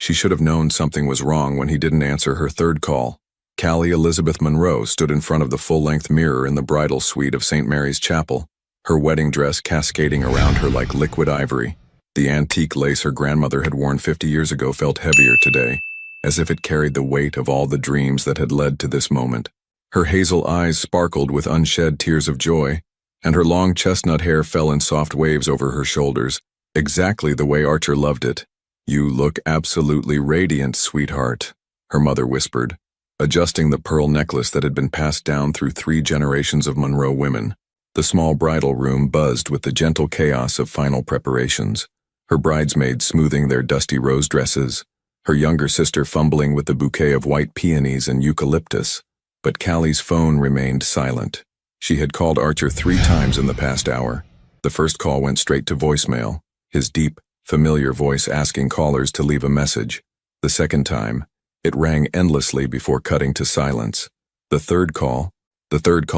She should have known something was wrong when he didn't answer her third call. Callie Elizabeth Monroe stood in front of the full-length mirror in the bridal suite of St. Mary's Chapel, her wedding dress cascading around her like liquid ivory. The antique lace her grandmother had worn 50 years ago felt heavier today, as if it carried the weight of all the dreams that had led to this moment. Her hazel eyes sparkled with unshed tears of joy, and her long chestnut hair fell in soft waves over her shoulders, exactly the way Archer loved it. "You look absolutely radiant, sweetheart," her mother whispered, adjusting the pearl necklace that had been passed down through 3 generations of Monroe women. The small bridal room buzzed with the gentle chaos of final preparations, her bridesmaids smoothing their dusty rose dresses, her younger sister fumbling with the bouquet of white peonies and eucalyptus. But Callie's phone remained silent. She had called Archer 3 times in the past hour. The first call went straight to voicemail, his deep, familiar voice asking callers to leave a message. The second time, it rang endlessly before cutting to silence. The third call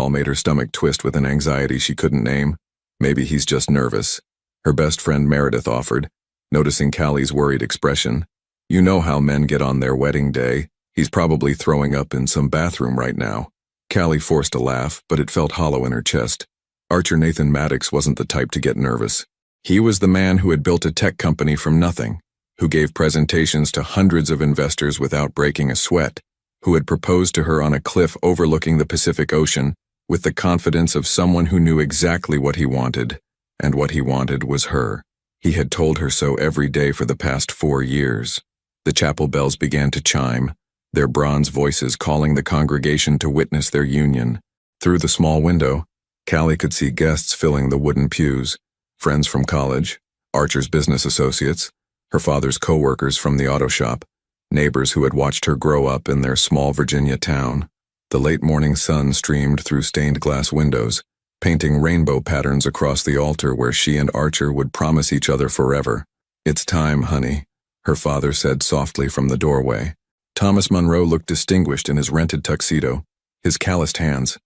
made her stomach twist with an anxiety she couldn't name. "Maybe he's just nervous," her best friend Meredith offered, noticing Callie's worried expression. "You know how men get on their wedding day. He's probably throwing up in some bathroom right now." Callie forced a laugh, but it felt hollow in her chest. Archer Nathan Maddox wasn't the type to get nervous. He was the man who had built a tech company from nothing, who gave presentations to hundreds of investors without breaking a sweat, who had proposed to her on a cliff overlooking the Pacific Ocean with the confidence of someone who knew exactly what he wanted, and what he wanted was her. He had told her so every day for the past 4 years. The chapel bells began to chime, their bronze voices calling the congregation to witness their union. Through the small window, Callie could see guests filling the wooden pews, friends from college, Archer's business associates, her father's co-workers from the auto shop, neighbors who had watched her grow up in their small Virginia town. The late morning sun streamed through stained glass windows, painting rainbow patterns across the altar where she and Archer would promise each other forever. "It's time, honey," her father said softly from the doorway. Thomas Monroe looked distinguished in his rented tuxedo, his calloused hands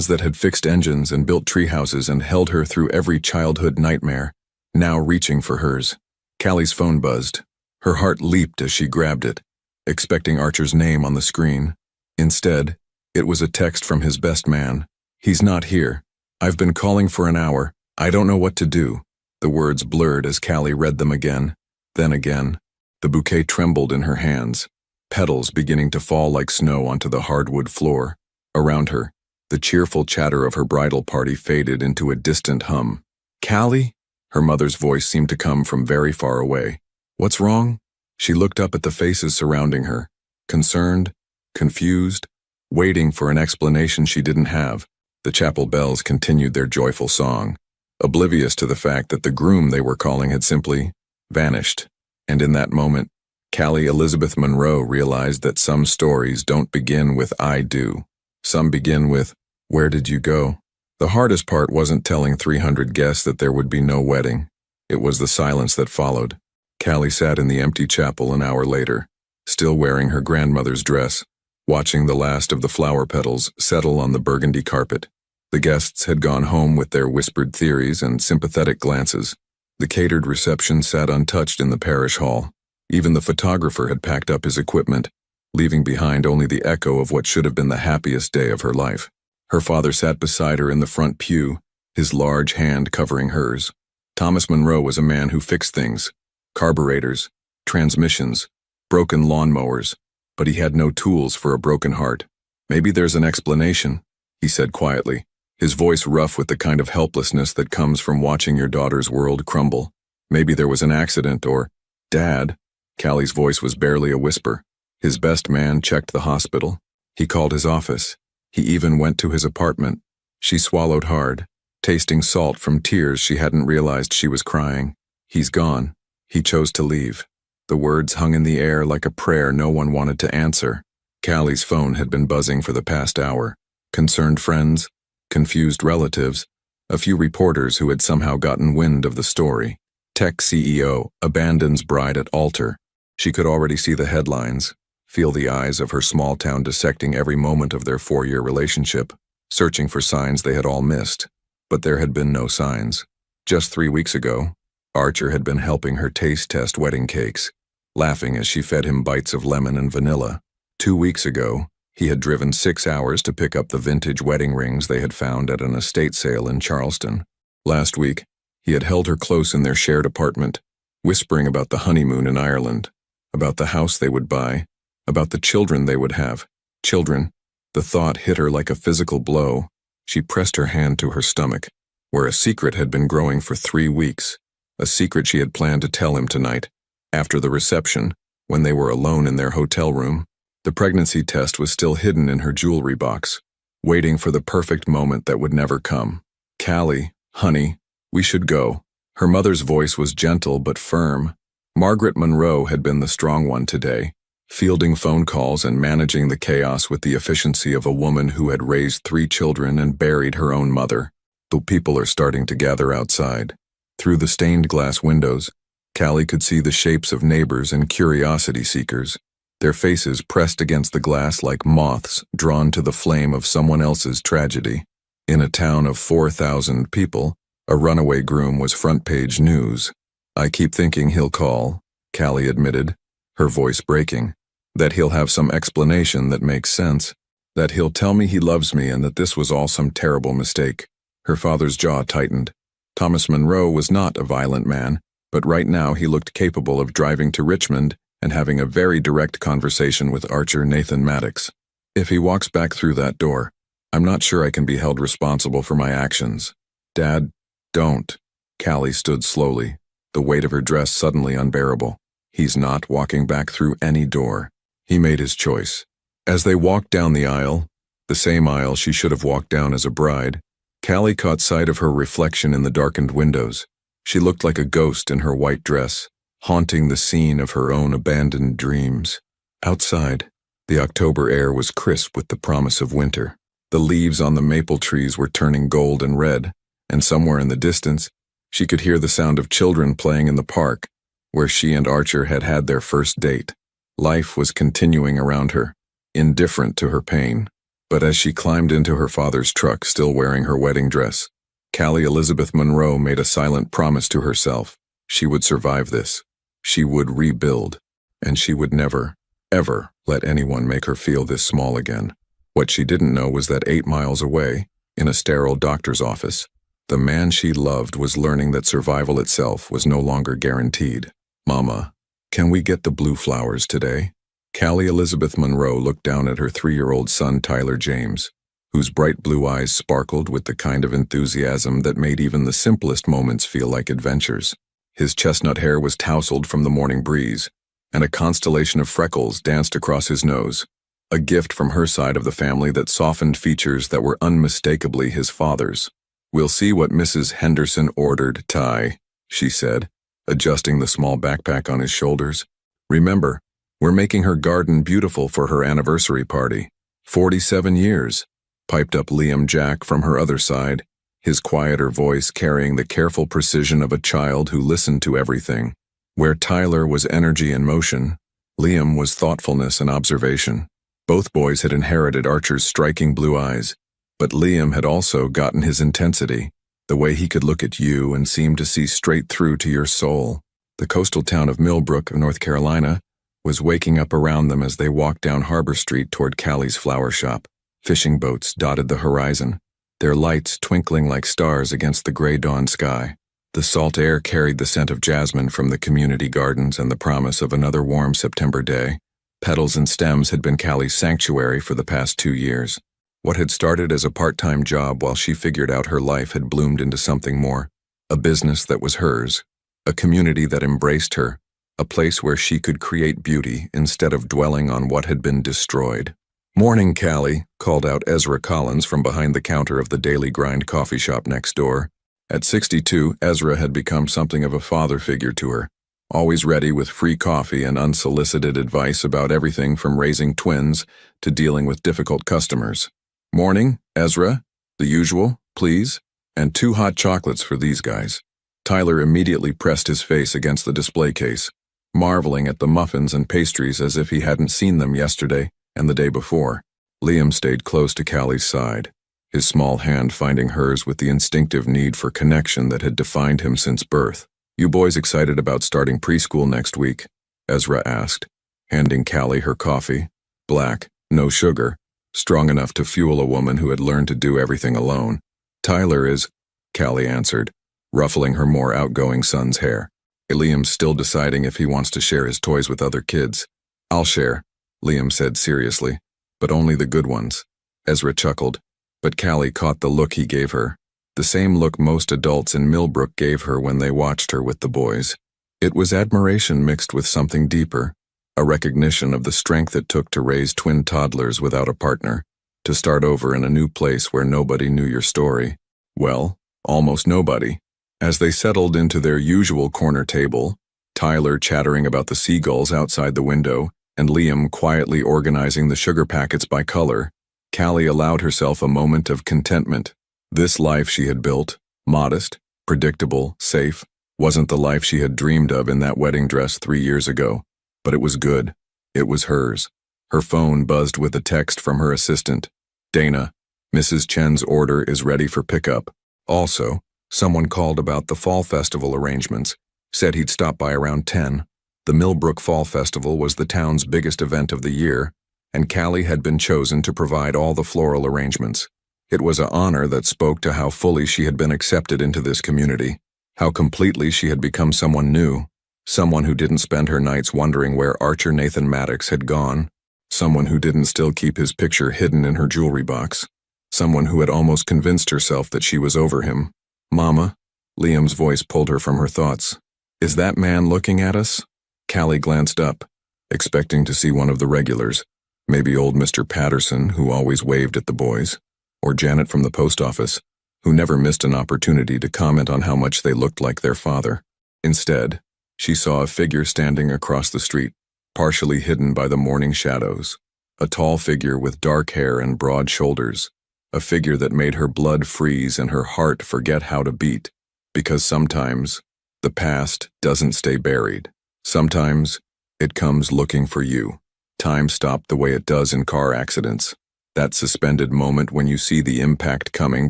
that had fixed engines and built treehouses and held her through every childhood nightmare, now reaching for hers. Callie's phone buzzed. Her heart leaped as she grabbed it, expecting Archer's name on the screen. Instead, it was a text from his best man. "He's not here. I've been calling for an hour. I don't know what to do." The words blurred as Callie read them again, then again. The bouquet trembled in her hands, petals beginning to fall like snow onto the hardwood floor. Around her, the cheerful chatter of her bridal party faded into a distant hum. "Callie?" Her mother's voice seemed to come from very far away. "What's wrong?" She looked up at the faces surrounding her, concerned, confused, waiting for an explanation she didn't have. The chapel bells continued their joyful song, oblivious to the fact that the groom they were calling had simply vanished. And in that moment, Callie Elizabeth Monroe realized that some stories don't begin with "I do." Some begin with, "Where did you go?" The hardest part wasn't telling 300 guests that there would be no wedding. It was the silence that followed. Callie sat in the empty chapel an hour later, still wearing her grandmother's dress, watching the last of the flower petals settle on the burgundy carpet. The guests had gone home with their whispered theories and sympathetic glances. The catered reception sat untouched in the parish hall. Even the photographer had packed up his equipment, leaving behind only the echo of what should have been the happiest day of her life. Her father sat beside her in the front pew, his large hand covering hers. Thomas Monroe was a man who fixed things: carburetors, transmissions, broken lawnmowers, but he had no tools for a broken heart. "Maybe there's an explanation," he said quietly, his voice rough with the kind of helplessness that comes from watching your daughter's world crumble. "Maybe there was an accident or—" "Dad," Callie's voice was barely a whisper. His best man checked the hospital. He called his office. He even went to his apartment. She swallowed hard, tasting salt from tears she hadn't realized she was crying. "He's gone." He chose to leave. The words hung in the air like a prayer no one wanted to answer. Callie's phone had been buzzing for the past hour. Concerned friends, confused relatives, a few reporters who had somehow gotten wind of the story. Tech CEO abandons bride at altar. She could already see the headlines, feel the eyes of her small town dissecting every moment of their 4-year relationship, searching for signs they had all missed. But there had been no signs. Just 3 weeks ago, Archer had been helping her taste test wedding cakes, laughing as she fed him bites of lemon and vanilla. 2 weeks ago, he had driven 6 hours to pick up the vintage wedding rings they had found at an estate sale in Charleston. Last week, he had held her close in their shared apartment, whispering about the honeymoon in Ireland, about the house they would buy, about the children they would have. Children. The thought hit her like a physical blow. She pressed her hand to her stomach, where a secret had been growing for 3 weeks, a secret she had planned to tell him tonight, after the reception, when they were alone in their hotel room. The pregnancy test was still hidden in her jewelry box, waiting for the perfect moment that would never come. "Callie, honey, we should go." Her mother's voice was gentle but firm. Margaret Monroe had been the strong one today, fielding phone calls and managing the chaos with the efficiency of a woman who had raised 3 children and buried her own mother. The people are starting to gather outside. Through the stained glass windows, Callie could see the shapes of neighbors and curiosity seekers, their faces pressed against the glass like moths drawn to the flame of someone else's tragedy. In a town of 4,000 people, a runaway groom was front-page news. "I keep thinking he'll call," Callie admitted, her voice breaking. "That he'll have some explanation that makes sense. That he'll tell me he loves me and that this was all some terrible mistake." Her father's jaw tightened. Thomas Monroe was not a violent man, but right now he looked capable of driving to Richmond and having a very direct conversation with Archer Nathan Maddox. "If he walks back through that door, I'm not sure I can be held responsible for my actions." "Dad, don't." Callie stood slowly, the weight of her dress suddenly unbearable. "He's not walking back through any door." He made his choice. As they walked down the aisle, the same aisle she should have walked down as a bride, Callie caught sight of her reflection in the darkened windows. She looked like a ghost in her white dress, haunting the scene of her own abandoned dreams. Outside, the October air was crisp with the promise of winter. The leaves on the maple trees were turning gold and red, and somewhere in the distance, she could hear the sound of children playing in the park, where she and Archer had had their first date. Life was continuing around her, indifferent to her pain. But as she climbed into her father's truck, still wearing her wedding dress, Callie Elizabeth Monroe made a silent promise to herself. She would survive this. She would rebuild. And she would never, ever let anyone make her feel this small again. What she didn't know was that 8 miles away, in a sterile doctor's office, the man she loved was learning that survival itself was no longer guaranteed. "Mama, can we get the blue flowers today?" Callie Elizabeth Monroe looked down at her 3-year-old son Tyler James, whose bright blue eyes sparkled with the kind of enthusiasm that made even the simplest moments feel like adventures. His chestnut hair was tousled from the morning breeze, and a constellation of freckles danced across his nose, a gift from her side of the family that softened features that were unmistakably his father's. "We'll see what Mrs. Henderson ordered, Ty," she said, adjusting the small backpack on his shoulders. "Remember, we're making her garden beautiful for her anniversary party. 47 years, piped up Liam Jack from her other side, his quieter voice carrying the careful precision of a child who listened to everything. Where Tyler was energy and motion, Liam was thoughtfulness and observation. Both boys had inherited Archer's striking blue eyes, but Liam had also gotten his intensity, the way he could look at you and seem to see straight through to your soul. The coastal town of Millbrook, North Carolina, was waking up around them as they walked down Harbor Street toward Callie's flower shop. Fishing boats dotted the horizon, their lights twinkling like stars against the gray dawn sky. The salt air carried the scent of jasmine from the community gardens and the promise of another warm September day. Petals and stems had been Callie's sanctuary for the past 2 years. What had started as a part-time job while she figured out her life had bloomed into something more, a business that was hers, a community that embraced her, a place where she could create beauty instead of dwelling on what had been destroyed. "Morning, Callie," called out Ezra Collins from behind the counter of the Daily Grind coffee shop next door. At 62, Ezra had become something of a father figure to her, always ready with free coffee and unsolicited advice about everything from raising twins to dealing with difficult customers. "Morning, Ezra. The usual, please, and 2 hot chocolates for these guys." Tyler immediately pressed his face against the display case, marveling at the muffins and pastries as if he hadn't seen them yesterday and the day before. Liam stayed close to Callie's side, his small hand finding hers with the instinctive need for connection that had defined him since birth. "You boys excited about starting preschool next week?" Ezra asked, handing Callie her coffee. Black, no sugar, strong enough to fuel a woman who had learned to do everything alone. Tyler is, Callie answered, ruffling her more outgoing son's hair. Liam's still deciding if he wants to share his toys with other kids. I'll share, Liam said seriously, but only the good ones. Ezra chuckled, but Callie caught the look he gave her, the same look most adults in Millbrook gave her when they watched her with the boys. It was admiration mixed with something deeper, a recognition of the strength it took to raise twin toddlers without a partner, to start over in a new place where nobody knew your story. Well, almost nobody. As they settled into their usual corner table, Tyler chattering about the seagulls outside the window and Liam quietly organizing the sugar packets by color, Callie allowed herself a moment of contentment. This life she had built, modest, predictable, safe, wasn't the life she had dreamed of in that wedding dress 3 years ago, but it was good. It was hers. Her phone buzzed with a text from her assistant. Dana, Mrs. Chen's order is ready for pickup. Also, someone called about the Fall Festival arrangements, said he'd stop by around 10. The Millbrook Fall Festival was the town's biggest event of the year, and Callie had been chosen to provide all the floral arrangements. It was an honor that spoke to how fully she had been accepted into this community, how completely she had become someone new, someone who didn't spend her nights wondering where Archer Nathan Maddox had gone, someone who didn't still keep his picture hidden in her jewelry box, someone who had almost convinced herself that she was over him. Mama, Liam's voice pulled her from her thoughts. Is that man looking at us? Callie glanced up, expecting to see one of the regulars, maybe old Mr. Patterson, who always waved at the boys, or Janet from the post office, who never missed an opportunity to comment on how much they looked like their father. Instead, she saw a figure standing across the street, partially hidden by the morning shadows, a tall figure with dark hair and broad shoulders, a figure that made her blood freeze and her heart forget how to beat, because sometimes the past doesn't stay buried. Sometimes it comes looking for you. Time stopped the way it does in car accidents. That suspended moment when you see the impact coming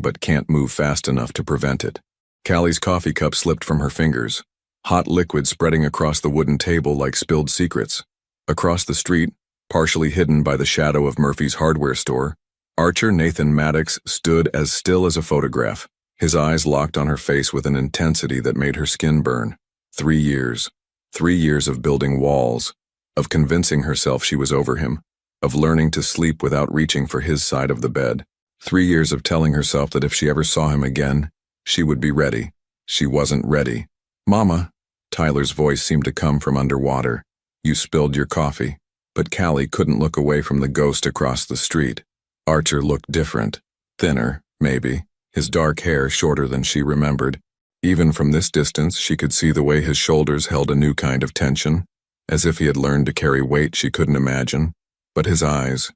but can't move fast enough to prevent it. Callie's coffee cup slipped from her fingers, hot liquid spreading across the wooden table like spilled secrets. Across the street, partially hidden by the shadow of Murphy's hardware store, Archer Nathan Maddox stood as still as a photograph, his eyes locked on her face with an intensity that made her skin burn. 3 years. 3 years of building walls, of convincing herself she was over him, of learning to sleep without reaching for his side of the bed. 3 years of telling herself that if she ever saw him again, she would be ready. She wasn't ready. Mama, Tyler's voice seemed to come from underwater. You spilled your coffee. But Callie couldn't look away from the ghost across the street. Archer looked different. Thinner, maybe, his dark hair shorter than she remembered. Even from this distance, she could see the way his shoulders held a new kind of tension, as if he had learned to carry weight she couldn't imagine. But his eyes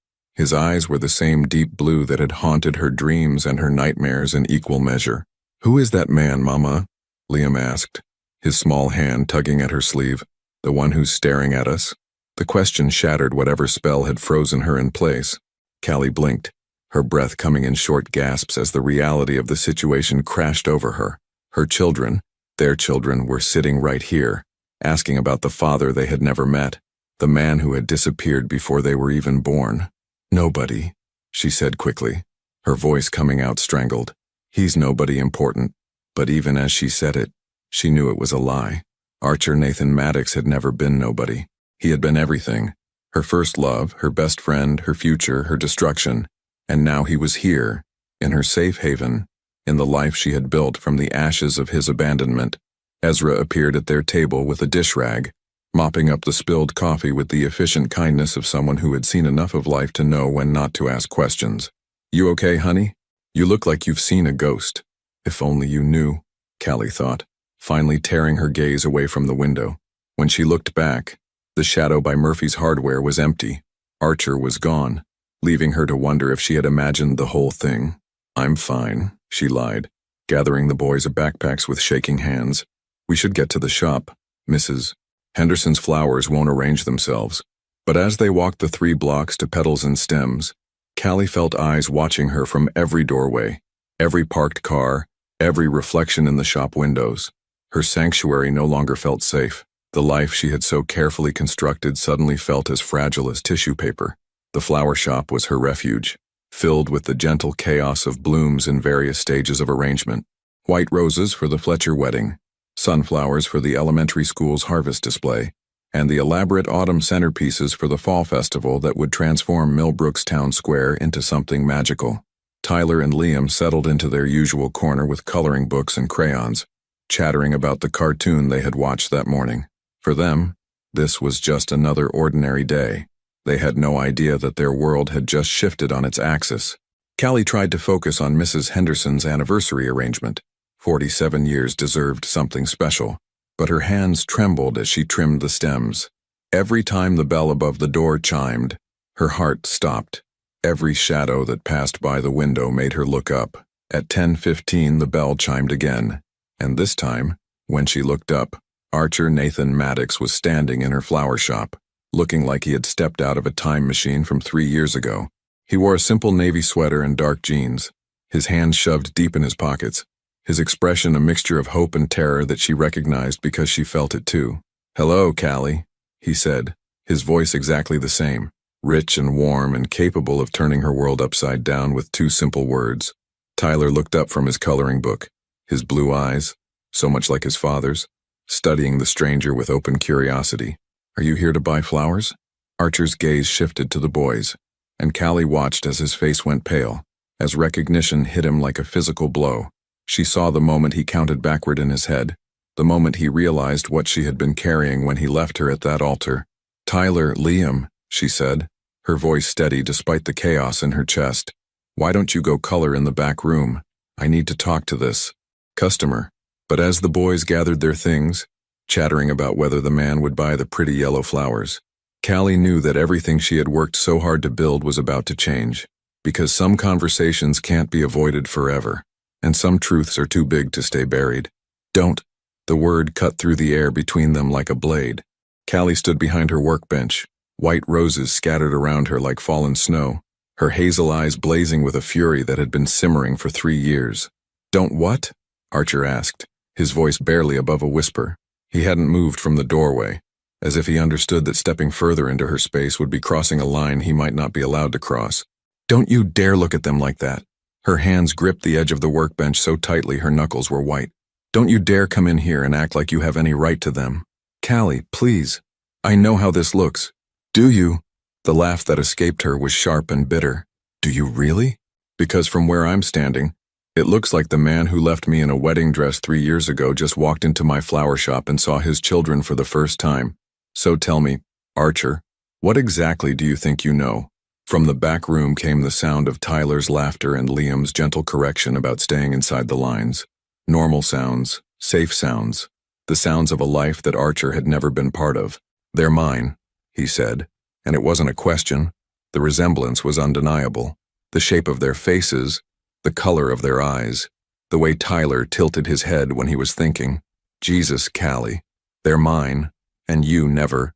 were the same deep blue that had haunted her dreams and her nightmares in equal measure. Who is that man, Mama? Liam asked, his small hand tugging at her sleeve. The one who's staring at us? The question shattered whatever spell had frozen her in place. Callie blinked, her breath coming in short gasps as the reality of the situation crashed over her. Her children, their children, were sitting right here, asking about the father they had never met, the man who had disappeared before they were even born. Nobody, she said quickly, her voice coming out strangled. He's nobody important. But even as she said it, she knew it was a lie. Archer Nathan Maddox had never been nobody. He had been everything. Her first love, her best friend, her future, her destruction. And now he was here, in her safe haven, in the life she had built from the ashes of his abandonment. Ezra appeared at their table with a dish rag, mopping up the spilled coffee with the efficient kindness of someone who had seen enough of life to know when not to ask questions. You okay, honey? You look like you've seen a ghost. If only you knew, Callie thought, finally tearing her gaze away from the window. When she looked back, the shadow by Murphy's hardware was empty. Archer was gone, leaving her to wonder if she had imagined the whole thing. I'm fine, she lied, gathering the boys' backpacks with shaking hands. We should get to the shop. Mrs. Henderson's flowers won't arrange themselves. But as they walked the 3 blocks to petals and stems, Callie felt eyes watching her from every doorway, every parked car, every reflection in the shop windows. Her sanctuary no longer felt safe. The life she had so carefully constructed suddenly felt as fragile as tissue paper. The flower shop was her refuge, filled with the gentle chaos of blooms in various stages of arrangement. White roses for the Fletcher wedding, sunflowers for the elementary school's harvest display, and the elaborate autumn centerpieces for the fall festival that would transform Millbrook's town square into something magical. Tyler and Liam settled into their usual corner with coloring books and crayons, chattering about the cartoon they had watched that morning. For them, this was just another ordinary day. They had no idea that their world had just shifted on its axis. Callie tried to focus on Mrs. Henderson's anniversary arrangement. 47 years deserved something special, but her hands trembled as she trimmed the stems. Every time the bell above the door chimed, her heart stopped. Every shadow that passed by the window made her look up. At 10:15 the bell chimed again, and this time, when she looked up, Archer Nathan Maddox was standing in her flower shop, looking like he had stepped out of a time machine from 3 years ago. He wore a simple navy sweater and dark jeans, his hands shoved deep in his pockets, his expression a mixture of hope and terror that she recognized because she felt it too. "Hello, Callie," he said, his voice exactly the same, rich and warm and capable of turning her world upside down with 2 simple words. Tyler looked up from his coloring book, his blue eyes, so much like his father's, studying the stranger with open curiosity. "Are you here to buy flowers?" Archer's gaze shifted to the boys, and Callie watched as his face went pale, as recognition hit him like a physical blow. She saw the moment he counted backward in his head, the moment he realized what she had been carrying when he left her at that altar. "Tyler, Liam," she said, her voice steady despite the chaos in her chest. "Why don't you go color in the back room? I need to talk to this customer." But as the boys gathered their things, chattering about whether the man would buy the pretty yellow flowers, Callie knew that everything she had worked so hard to build was about to change, because some conversations can't be avoided forever, and some truths are too big to stay buried. "Don't." The word cut through the air between them like a blade. Callie stood behind her workbench, white roses scattered around her like fallen snow, her hazel eyes blazing with a fury that had been simmering for 3 years. "Don't what?" Archer asked, his voice barely above a whisper. He hadn't moved from the doorway, as if he understood that stepping further into her space would be crossing a line he might not be allowed to cross. "Don't you dare look at them like that." Her hands gripped the edge of the workbench so tightly her knuckles were white. "Don't you dare come in here and act like you have any right to them." "Callie, please. I know how this looks." "Do you?" The laugh that escaped her was sharp and bitter. "Do you really? Because from where I'm standing, it looks like the man who left me in a wedding dress 3 years ago just walked into my flower shop and saw his children for the first time. So tell me, Archer, what exactly do you think you know?" From the back room came the sound of Tyler's laughter and Liam's gentle correction about staying inside the lines. Normal sounds, safe sounds, the sounds of a life that Archer had never been part of. "They're mine," he said, and it wasn't a question. The resemblance was undeniable. The shape of their faces, the color of their eyes, the way Tyler tilted his head when he was thinking. "Jesus, Callie, they're mine, and you never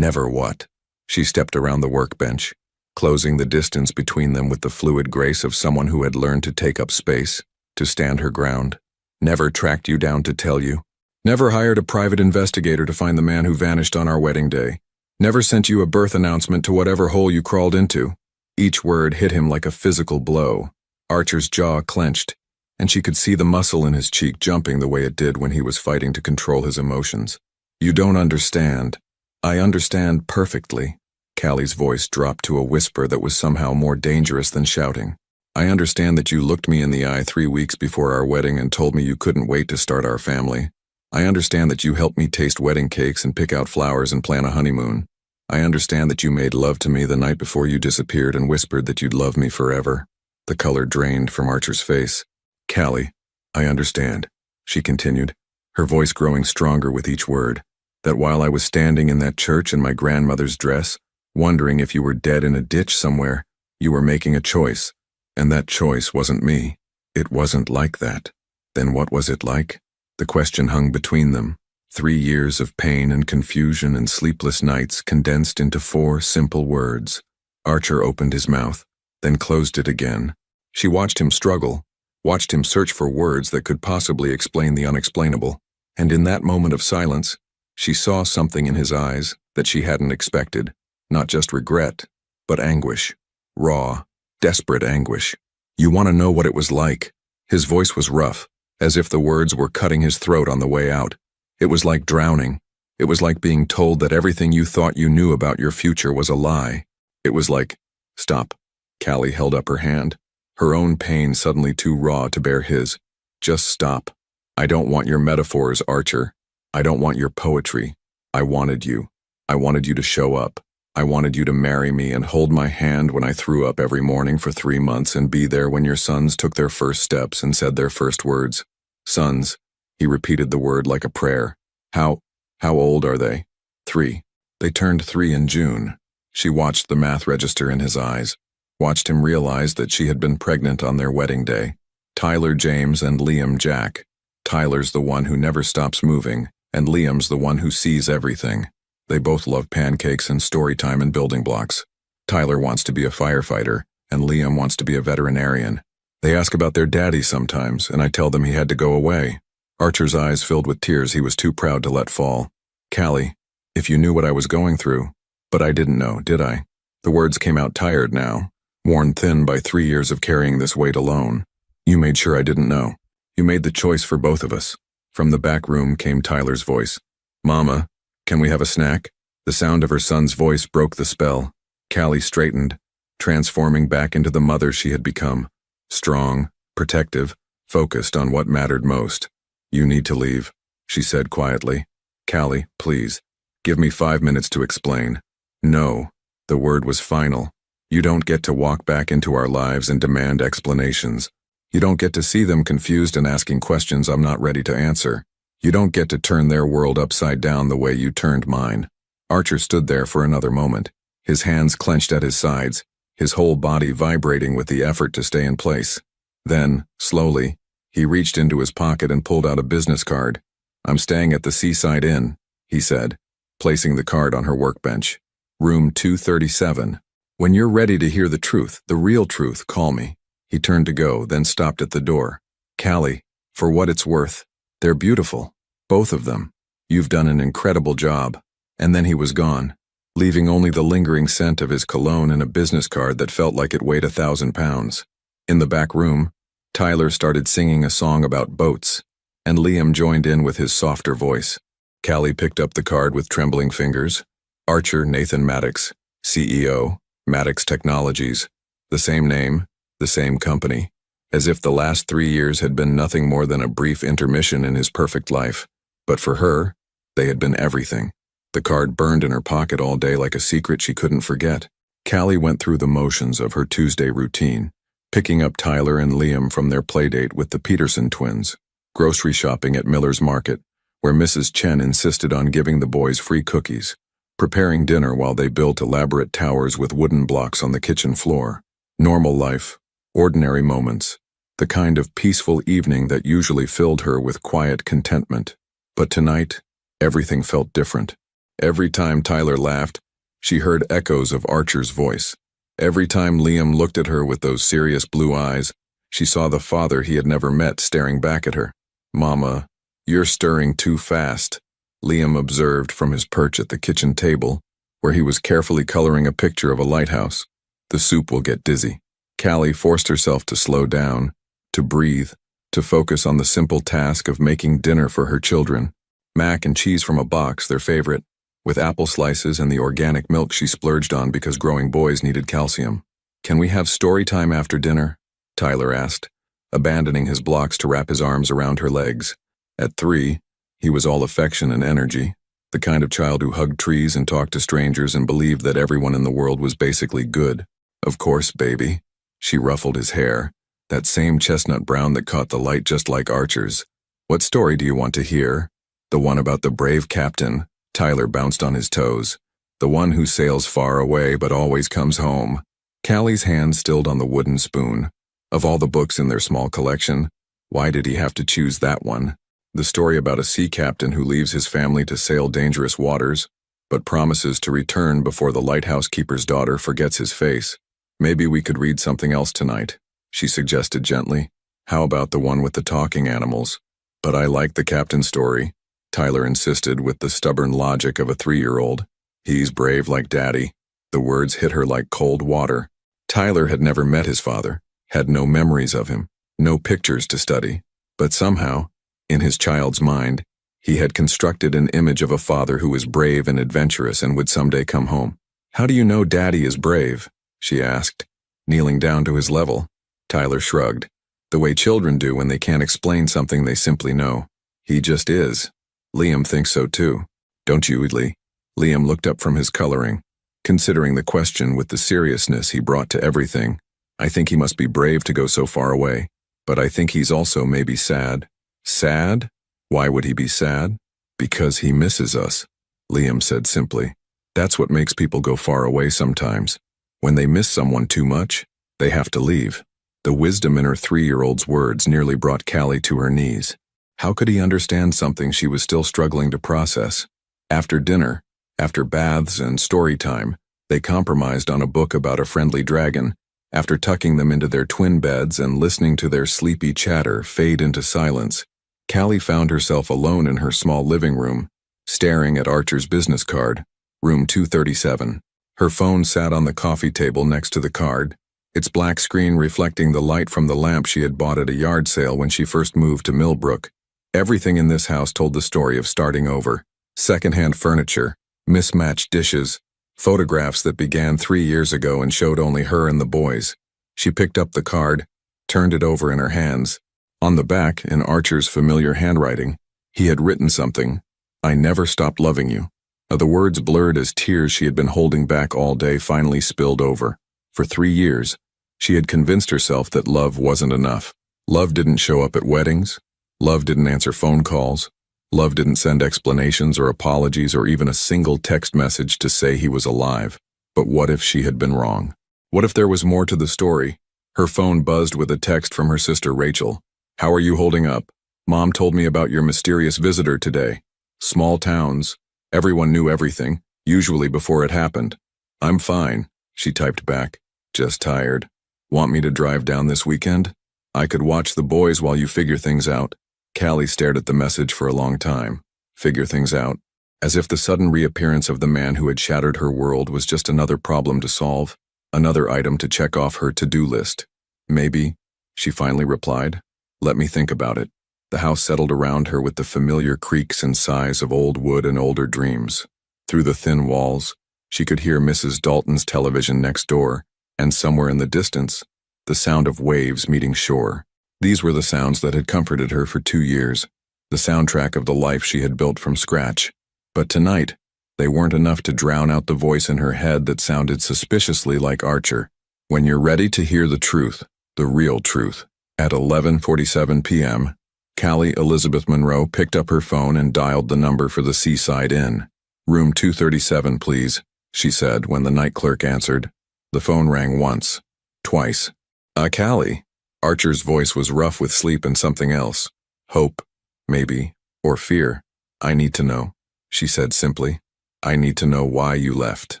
what?" She stepped around the workbench, closing the distance between them with the fluid grace of someone who had learned to take up space, to stand her ground. "Never tracked you down to tell you. Never hired a private investigator to find the man who vanished on our wedding day. Never sent you a birth announcement to whatever hole you crawled into." Each word hit him like a physical blow. Archer's jaw clenched, and she could see the muscle in his cheek jumping the way it did when he was fighting to control his emotions. "You don't understand." "I understand perfectly." Callie's voice dropped to a whisper that was somehow more dangerous than shouting. "I understand that you looked me in the eye 3 weeks before our wedding and told me you couldn't wait to start our family. I understand that you helped me taste wedding cakes and pick out flowers and plan a honeymoon. I understand that you made love to me the night before you disappeared and whispered that you'd love me forever." The color drained from Archer's face. "Callie, I understand," she continued, her voice growing stronger with each word, "that while I was standing in that church in my grandmother's dress, wondering if you were dead in a ditch somewhere, you were making a choice, and that choice wasn't me. It wasn't like that. Then what was it like?" The question hung between them. 3 years of pain and confusion and sleepless nights condensed into 4 simple words. Archer opened his mouth, then closed it again. She watched him struggle, watched him search for words that could possibly explain the unexplainable, and in that moment of silence, She saw something in his eyes that she hadn't expected, not just regret, but anguish. Raw, desperate anguish. You want to know what it was like? His voice was rough, as if the words were cutting his throat on the way out. It was like drowning. It was like being told that everything you thought you knew about your future was a lie. It was like, stop. Callie held up her hand, her own pain suddenly too raw to bear his. Just stop. I don't want your metaphors, Archer. I don't want your poetry. I wanted you. I wanted you to show up. I wanted you to marry me and hold my hand when I threw up every morning for 3 months and be there when your sons took their first steps and said their first words. Sons. He repeated the word like a prayer. How old are they? 3. They turned 3 in June. She watched the math register in his eyes, watched him realize that she had been pregnant on their wedding day. Tyler James and Liam Jack. Tyler's the one who never stops moving, and Liam's the one who sees everything. They both love pancakes and story time and building blocks. Tyler wants to be a firefighter, and Liam wants to be a veterinarian. They ask about their daddy sometimes, and I tell them he had to go away. Archer's eyes filled with tears he was too proud to let fall. Callie, if you knew what I was going through. But I didn't know, did I? The words came out tired now, worn thin by 3 years of carrying this weight alone. You made sure I didn't know. You made the choice for both of us. From the back room came Tyler's voice. Mama, can we have a snack? The sound of her son's voice broke the spell. Callie straightened, transforming back into the mother she had become. Strong, protective, focused on what mattered most. You need to leave, she said quietly. Callie, please, give me 5 minutes to explain. No, the word was final. You don't get to walk back into our lives and demand explanations. You don't get to see them confused and asking questions I'm not ready to answer. You don't get to turn their world upside down the way you turned mine. Archer stood there for another moment, his hands clenched at his sides, his whole body vibrating with the effort to stay in place. Then, slowly, he reached into his pocket and pulled out a business card. I'm staying at the Seaside Inn, he said, placing the card on her workbench. Room 237. When you're ready to hear the truth, the real truth, call me. He turned to go, then stopped at the door. Callie, for what it's worth, they're beautiful. Both of them. You've done an incredible job. And then he was gone, leaving only the lingering scent of his cologne and a business card that felt like it weighed 1,000 pounds. In the back room, Tyler started singing a song about boats, and Liam joined in with his softer voice. Callie picked up the card with trembling fingers. Archer Nathan Maddox, CEO, Maddox Technologies. The same name, the same company, as if the last 3 years had been nothing more than a brief intermission in his perfect life. But for her, they had been everything. The card burned in her pocket all day like a secret she couldn't forget. Callie went through the motions of her Tuesday routine, picking up Tyler and Liam from their playdate with the Peterson twins, grocery shopping at Miller's Market, where Mrs. Chen insisted on giving the boys free cookies, preparing dinner while they built elaborate towers with wooden blocks on the kitchen floor. Normal life, ordinary moments, the kind of peaceful evening that usually filled her with quiet contentment. But tonight, everything felt different. Every time Tyler laughed, she heard echoes of Archer's voice. Every time Liam looked at her with those serious blue eyes, she saw the father he had never met staring back at her. Mama, you're stirring too fast, Liam observed from his perch at the kitchen table, where he was carefully coloring a picture of a lighthouse. The soup will get dizzy. Callie forced herself to slow down, to breathe, to focus on the simple task of making dinner for her children. Mac and cheese from a box, their favorite, with apple slices and the organic milk she splurged on because growing boys needed calcium. Can we have story time after dinner? Tyler asked, abandoning his blocks to wrap his arms around her legs. At 3, he was all affection and energy, the kind of child who hugged trees and talked to strangers and believed that everyone in the world was basically good. Of course, baby. She ruffled his hair, that same chestnut brown that caught the light just like Archer's. What story do you want to hear? The one about the brave captain. Tyler bounced on his toes. The one who sails far away but always comes home. Callie's hand stilled on the wooden spoon. Of all the books in their small collection, why did he have to choose that one? The story about a sea captain who leaves his family to sail dangerous waters, but promises to return before the lighthouse keeper's daughter forgets his face. Maybe we could read something else tonight, she suggested gently. How about the one with the talking animals? But I like the captain's story. Tyler insisted with the stubborn logic of a 3-year-old. He's brave like Daddy. The words hit her like cold water. Tyler had never met his father, had no memories of him, no pictures to study, but somehow, in his child's mind, he had constructed an image of a father who was brave and adventurous and would someday come home. "How do you know Daddy is brave?" she asked, kneeling down to his level. Tyler shrugged, the way children do when they can't explain something they simply know. "He just is. Liam thinks so too. Don't you, Lee?" Liam looked up from his coloring, considering the question with the seriousness he brought to everything. "I think he must be brave to go so far away, but I think he's also maybe sad." "Sad? Why would he be sad?" "Because he misses us," Liam said simply. "That's what makes people go far away sometimes. When they miss someone too much, they have to leave." The wisdom in her 3-year-old's words nearly brought Callie to her knees. How could he understand something she was still struggling to process? After dinner, after baths and story time, they compromised on a book about a friendly dragon. After tucking them into their twin beds and listening to their sleepy chatter fade into silence, Callie found herself alone in her small living room, staring at Archer's business card, room 237. Her phone sat on the coffee table next to the card, its black screen reflecting the light from the lamp she had bought at a yard sale when she first moved to Millbrook. Everything in this house told the story of starting over. Secondhand furniture, mismatched dishes, photographs that began 3 years ago and showed only her and the boys. She picked up the card, turned it over in her hands. On the back, in Archer's familiar handwriting, he had written something, "I never stopped loving you." The words blurred as tears she had been holding back all day finally spilled over. For 3 years, she had convinced herself that love wasn't enough. Love didn't show up at weddings. Love didn't answer phone calls. Love didn't send explanations or apologies or even a single text message to say he was alive. But what if she had been wrong? What if there was more to the story? Her phone buzzed with a text from her sister Rachel. "How are you holding up? Mom told me about your mysterious visitor today. Small towns. Everyone knew everything, usually before it happened." "I'm fine," she typed back. "Just tired. Want me to drive down this weekend? I could watch the boys while you figure things out." Callie stared at the message for a long time. Figure things out. As if the sudden reappearance of the man who had shattered her world was just another problem to solve, another item to check off her to-do list. "Maybe," she finally replied. "Let me think about it." The house settled around her with the familiar creaks and sighs of old wood and older dreams. Through the thin walls, she could hear Mrs. Dalton's television next door, and somewhere in the distance, the sound of waves meeting shore. These were the sounds that had comforted her for 2 years, the soundtrack of the life she had built from scratch. But tonight, they weren't enough to drown out the voice in her head that sounded suspiciously like Archer. "When you're ready to hear the truth, the real truth." At 11:47 p.m., Callie Elizabeth Monroe picked up her phone and dialed the number for the Seaside Inn. "Room 237, please," she said when the night clerk answered. The phone rang once, twice. Callie." Archer's voice was rough with sleep and something else. "Hope, maybe, or fear. I need to know," she said simply. "I need to know why you left."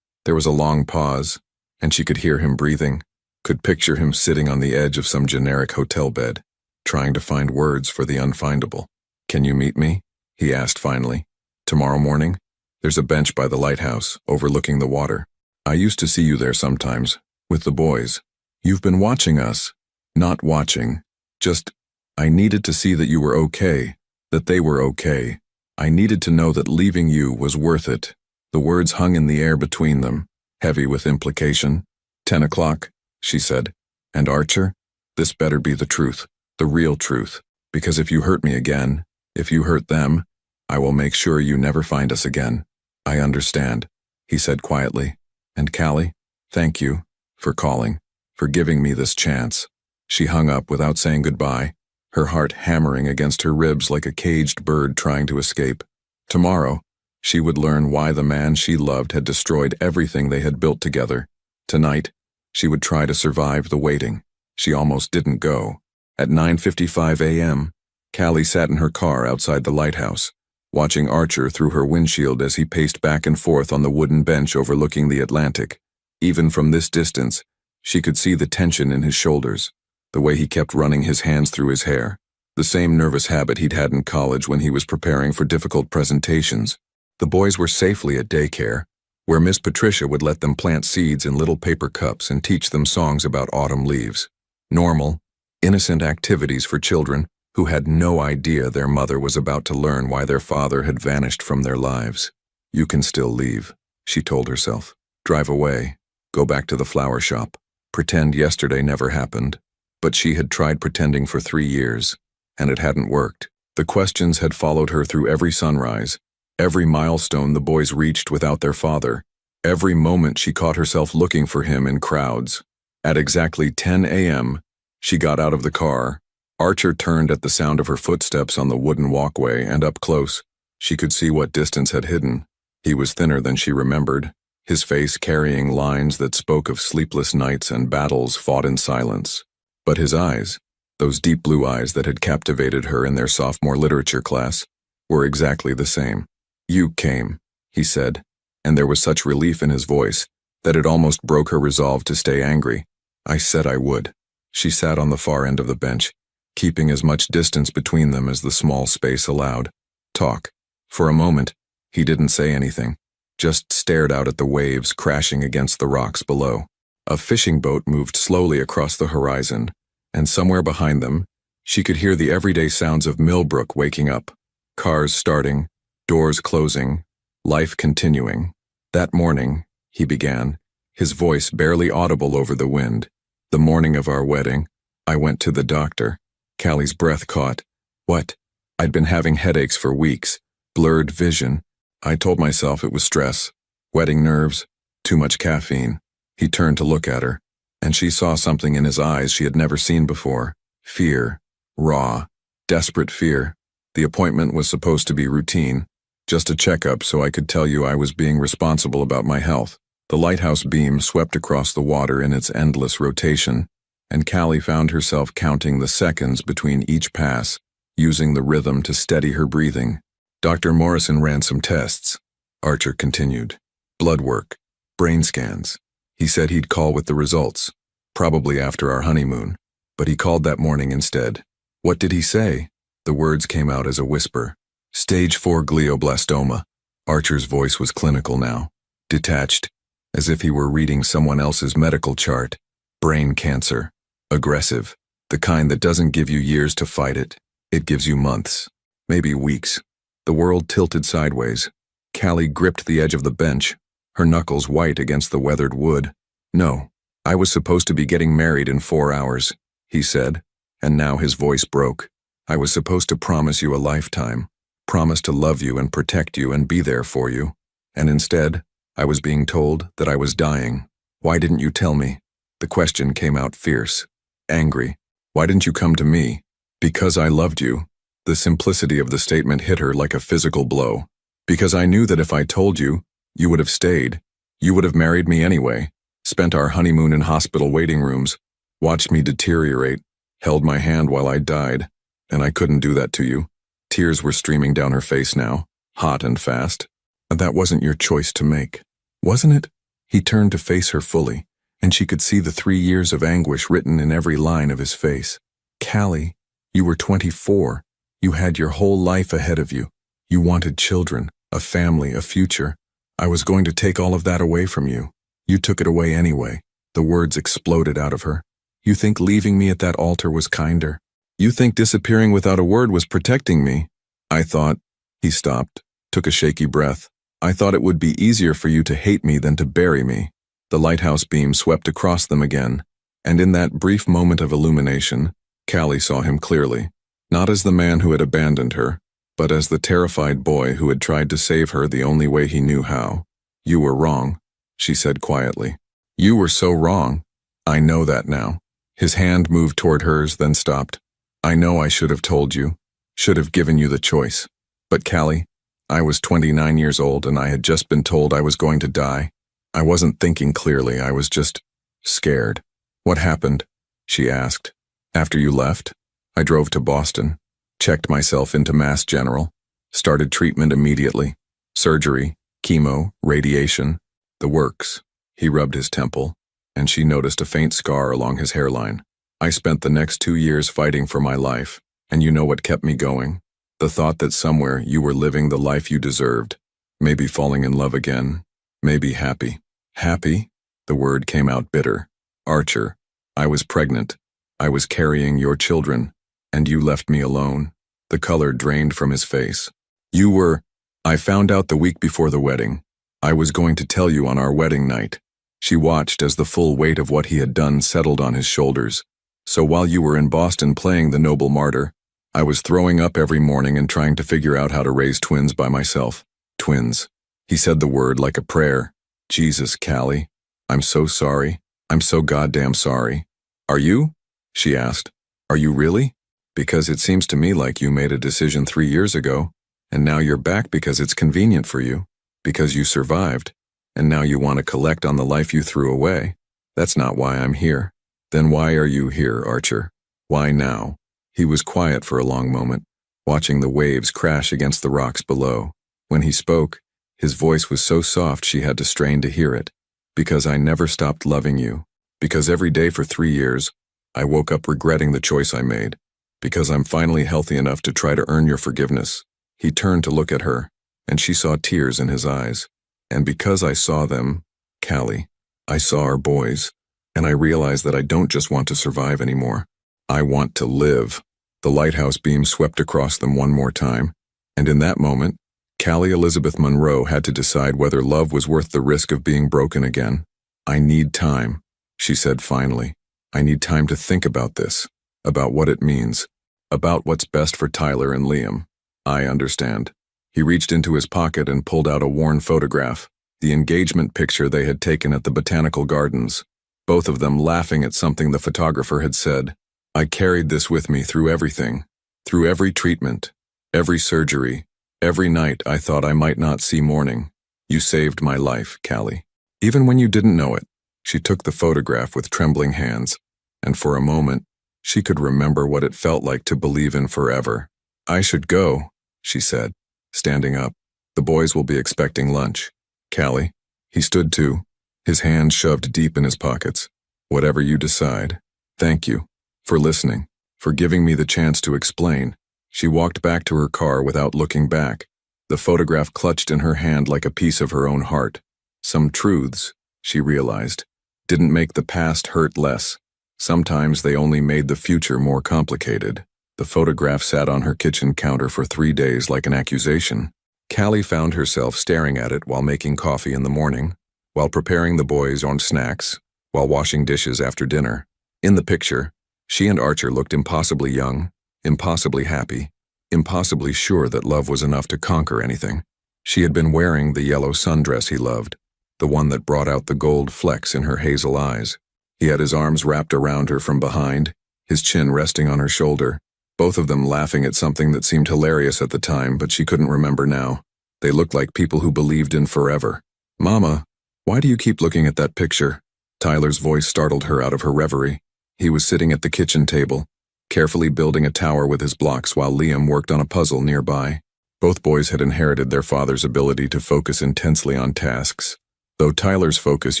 There was a long pause, and she could hear him breathing, could picture him sitting on the edge of some generic hotel bed, trying to find words for the unfindable. "Can you meet me?" he asked finally. "Tomorrow morning? There's a bench by the lighthouse, overlooking the water. I used to see you there sometimes, with the boys. You've been watching us." "Not watching. Just, I needed to see that you were okay, that they were okay. I needed to know that leaving you was worth it." The words hung in the air between them, heavy with implication. 10 o'clock, she said. "And Archer? This better be the truth, the real truth, because if you hurt me again, if you hurt them, I will make sure you never find us again." "I understand," he said quietly. "And Callie, thank you for calling, for giving me this chance." She hung up without saying goodbye, her heart hammering against her ribs like a caged bird trying to escape. Tomorrow, she would learn why the man she loved had destroyed everything they had built together. Tonight, she would try to survive the waiting. She almost didn't go. At 9:55 a.m., Callie sat in her car outside the lighthouse, watching Archer through her windshield as he paced back and forth on the wooden bench overlooking the Atlantic. Even from this distance, she could see the tension in his shoulders, the way he kept running his hands through his hair. the same nervous habit he'd had in college when he was preparing for difficult presentations. The boys were safely at daycare, where Miss Patricia would let them plant seeds in little paper cups and teach them songs about autumn leaves. Normal, innocent activities for children who had no idea their mother was about to learn why their father had vanished from their lives. "You can still leave," she told herself. "Drive away. Go back to the flower shop. Pretend yesterday never happened." But she had tried pretending for 3 years, and it hadn't worked. The questions had followed her through every sunrise, every milestone the boys reached without their father, every moment she caught herself looking for him in crowds. At exactly 10 a.m., she got out of the car. Archer turned at the sound of her footsteps on the wooden walkway, and up close, she could see what distance had hidden. He was thinner than she remembered, his face carrying lines that spoke of sleepless nights and battles fought in silence. But his eyes, those deep blue eyes that had captivated her in their sophomore literature class, were exactly the same. "You came," he said, and there was such relief in his voice that it almost broke her resolve to stay angry. "I said I would." She sat on the far end of the bench, keeping as much distance between them as the small space allowed. "Talk." For a moment, he didn't say anything, just stared out at the waves crashing against the rocks below. A fishing boat moved slowly across the horizon, and somewhere behind them, she could hear the everyday sounds of Millbrook waking up. Cars starting, doors closing, life continuing. "That morning," he began, his voice barely audible over the wind, "the morning of our wedding, I went to the doctor." Callie's breath caught. "What?" "I'd been having headaches for weeks, blurred vision. I told myself it was stress, wedding nerves, too much caffeine." He turned to look at her, and she saw something in his eyes she had never seen before. Fear. Raw, desperate fear. "The appointment was supposed to be routine, just a checkup so I could tell you I was being responsible about my health." The lighthouse beam swept across the water in its endless rotation, and Callie found herself counting the seconds between each pass, using the rhythm to steady her breathing. "Dr. Morrison ran some tests," Archer continued. "Blood work, brain scans. He said he'd call with the results, probably after our honeymoon, but he called that morning instead." "What did he say?" The words came out as a whisper. "Stage 4 glioblastoma." Archer's voice was clinical now, detached, as if he were reading someone else's medical chart. "Brain cancer. Aggressive. The kind that doesn't give you years to fight it. It gives you months, maybe weeks." The world tilted sideways. Callie gripped the edge of the bench, her knuckles white against the weathered wood. "No, I was supposed to be getting married in 4 hours," he said, and now his voice broke. "I was supposed to promise you a lifetime, promise to love you and protect you and be there for you. And instead, I was being told that I was dying. Why didn't you tell me?" The question came out fierce, angry. "Why didn't you come to me?" "Because I loved you." The simplicity of the statement hit her like a physical blow. "Because I knew that if I told you, you would have stayed. You would have married me anyway, spent our honeymoon in hospital waiting rooms, watched me deteriorate, held my hand while I died, and I couldn't do that to you." Tears were streaming down her face now, hot and fast. "That wasn't your choice to make, wasn't it?" He turned to face her fully, and she could see the 3 years of anguish written in every line of his face. "Callie, you were 24. You had your whole life ahead of you. You wanted children, a family, a future. I was going to take all of that away from you. You took it away anyway." The words exploded out of her. "You think leaving me at that altar was kinder? You think disappearing without a word was protecting me? I thought—" He stopped, took a shaky breath. "I thought it would be easier for you to hate me than to bury me." The lighthouse beam swept across them again, and in that brief moment of illumination, Callie saw him clearly. Not as the man who had abandoned her, but as the terrified boy who had tried to save her the only way he knew how. "You were wrong," she said quietly. "You were so wrong. I know that now." His hand moved toward hers, then stopped. "I know I should have told you, should have given you the choice. But Callie, I was 29 years old and I had just been told I was going to die. I wasn't thinking clearly, I was just scared." "What happened?" she asked. "After you left, I drove to Boston, checked myself into Mass General, started treatment immediately. Surgery, chemo, radiation, the works." He rubbed his temple, and she noticed a faint scar along his hairline. "I spent the next 2 years fighting for my life, And you know what kept me going? The thought that somewhere you were living the life you deserved. Maybe falling in love again. Maybe happy. Happy? The word came out bitter. Archer, I was pregnant. I was carrying your children. And you left me alone. The color drained from his face. You were... I found out the week before the wedding. I was going to tell you on our wedding night. She watched as the full weight of what he had done settled on his shoulders. So while you were in Boston playing the noble martyr, I was throwing up every morning and trying to figure out how to raise twins by myself. Twins. He said the word like a prayer. Jesus, Callie. I'm so sorry. I'm so goddamn sorry. Are you? She asked. Are you really? Because it seems to me like you made a decision 3 years ago, and now you're back because it's convenient for you, because you survived, and now you want to collect on the life you threw away. That's not why I'm here. Then why are you here, Archer? Why now? He was quiet for a long moment, watching the waves crash against the rocks below. When he spoke, his voice was so soft she had to strain to hear it. Because I never stopped loving you. Because every day for 3 years, I woke up regretting the choice I made. Because I'm finally healthy enough to try to earn your forgiveness. He turned to look at her, and she saw tears in his eyes. And because I saw them, Callie, I saw our boys, and I realized that I don't just want to survive anymore. I want to live. The lighthouse beam swept across them one more time, and in that moment, Callie Elizabeth Monroe had to decide whether love was worth the risk of being broken again. I need time, she said finally. I need time to think about this, about what it means, about what's best for Tyler and Liam. I understand. He reached into his pocket and pulled out a worn photograph, the engagement picture they had taken at the Botanical Gardens, both of them laughing at something the photographer had said. I carried this with me through everything, through every treatment, every surgery, every night I thought I might not see morning. You saved my life, Callie. Even when you didn't know it, she took the photograph with trembling hands, and for a moment, she could remember what it felt like to believe in forever. I should go, she said, standing up. The boys will be expecting lunch. Callie. He stood too, his hands shoved deep in his pockets. Whatever you decide. Thank you. For listening. For giving me the chance to explain. She walked back to her car without looking back, the photograph clutched in her hand like a piece of her own heart. Some truths, she realized, didn't make the past hurt less. Sometimes they only made the future more complicated. The photograph sat on her kitchen counter for 3 days like an accusation. Callie found herself staring at it while making coffee in the morning, while preparing the boys' own snacks, while washing dishes after dinner. In the picture, she and Archer looked impossibly young, impossibly happy, impossibly sure that love was enough to conquer anything. She had been wearing the yellow sundress he loved, the one that brought out the gold flecks in her hazel eyes. He had his arms wrapped around her from behind, his chin resting on her shoulder, both of them laughing at something that seemed hilarious at the time, but she couldn't remember now. They looked like people who believed in forever. Mama, why do you keep looking at that picture? Tyler's voice startled her out of her reverie. He was sitting at the kitchen table, carefully building a tower with his blocks while Liam worked on a puzzle nearby. Both boys had inherited their father's ability to focus intensely on tasks, though Tyler's focus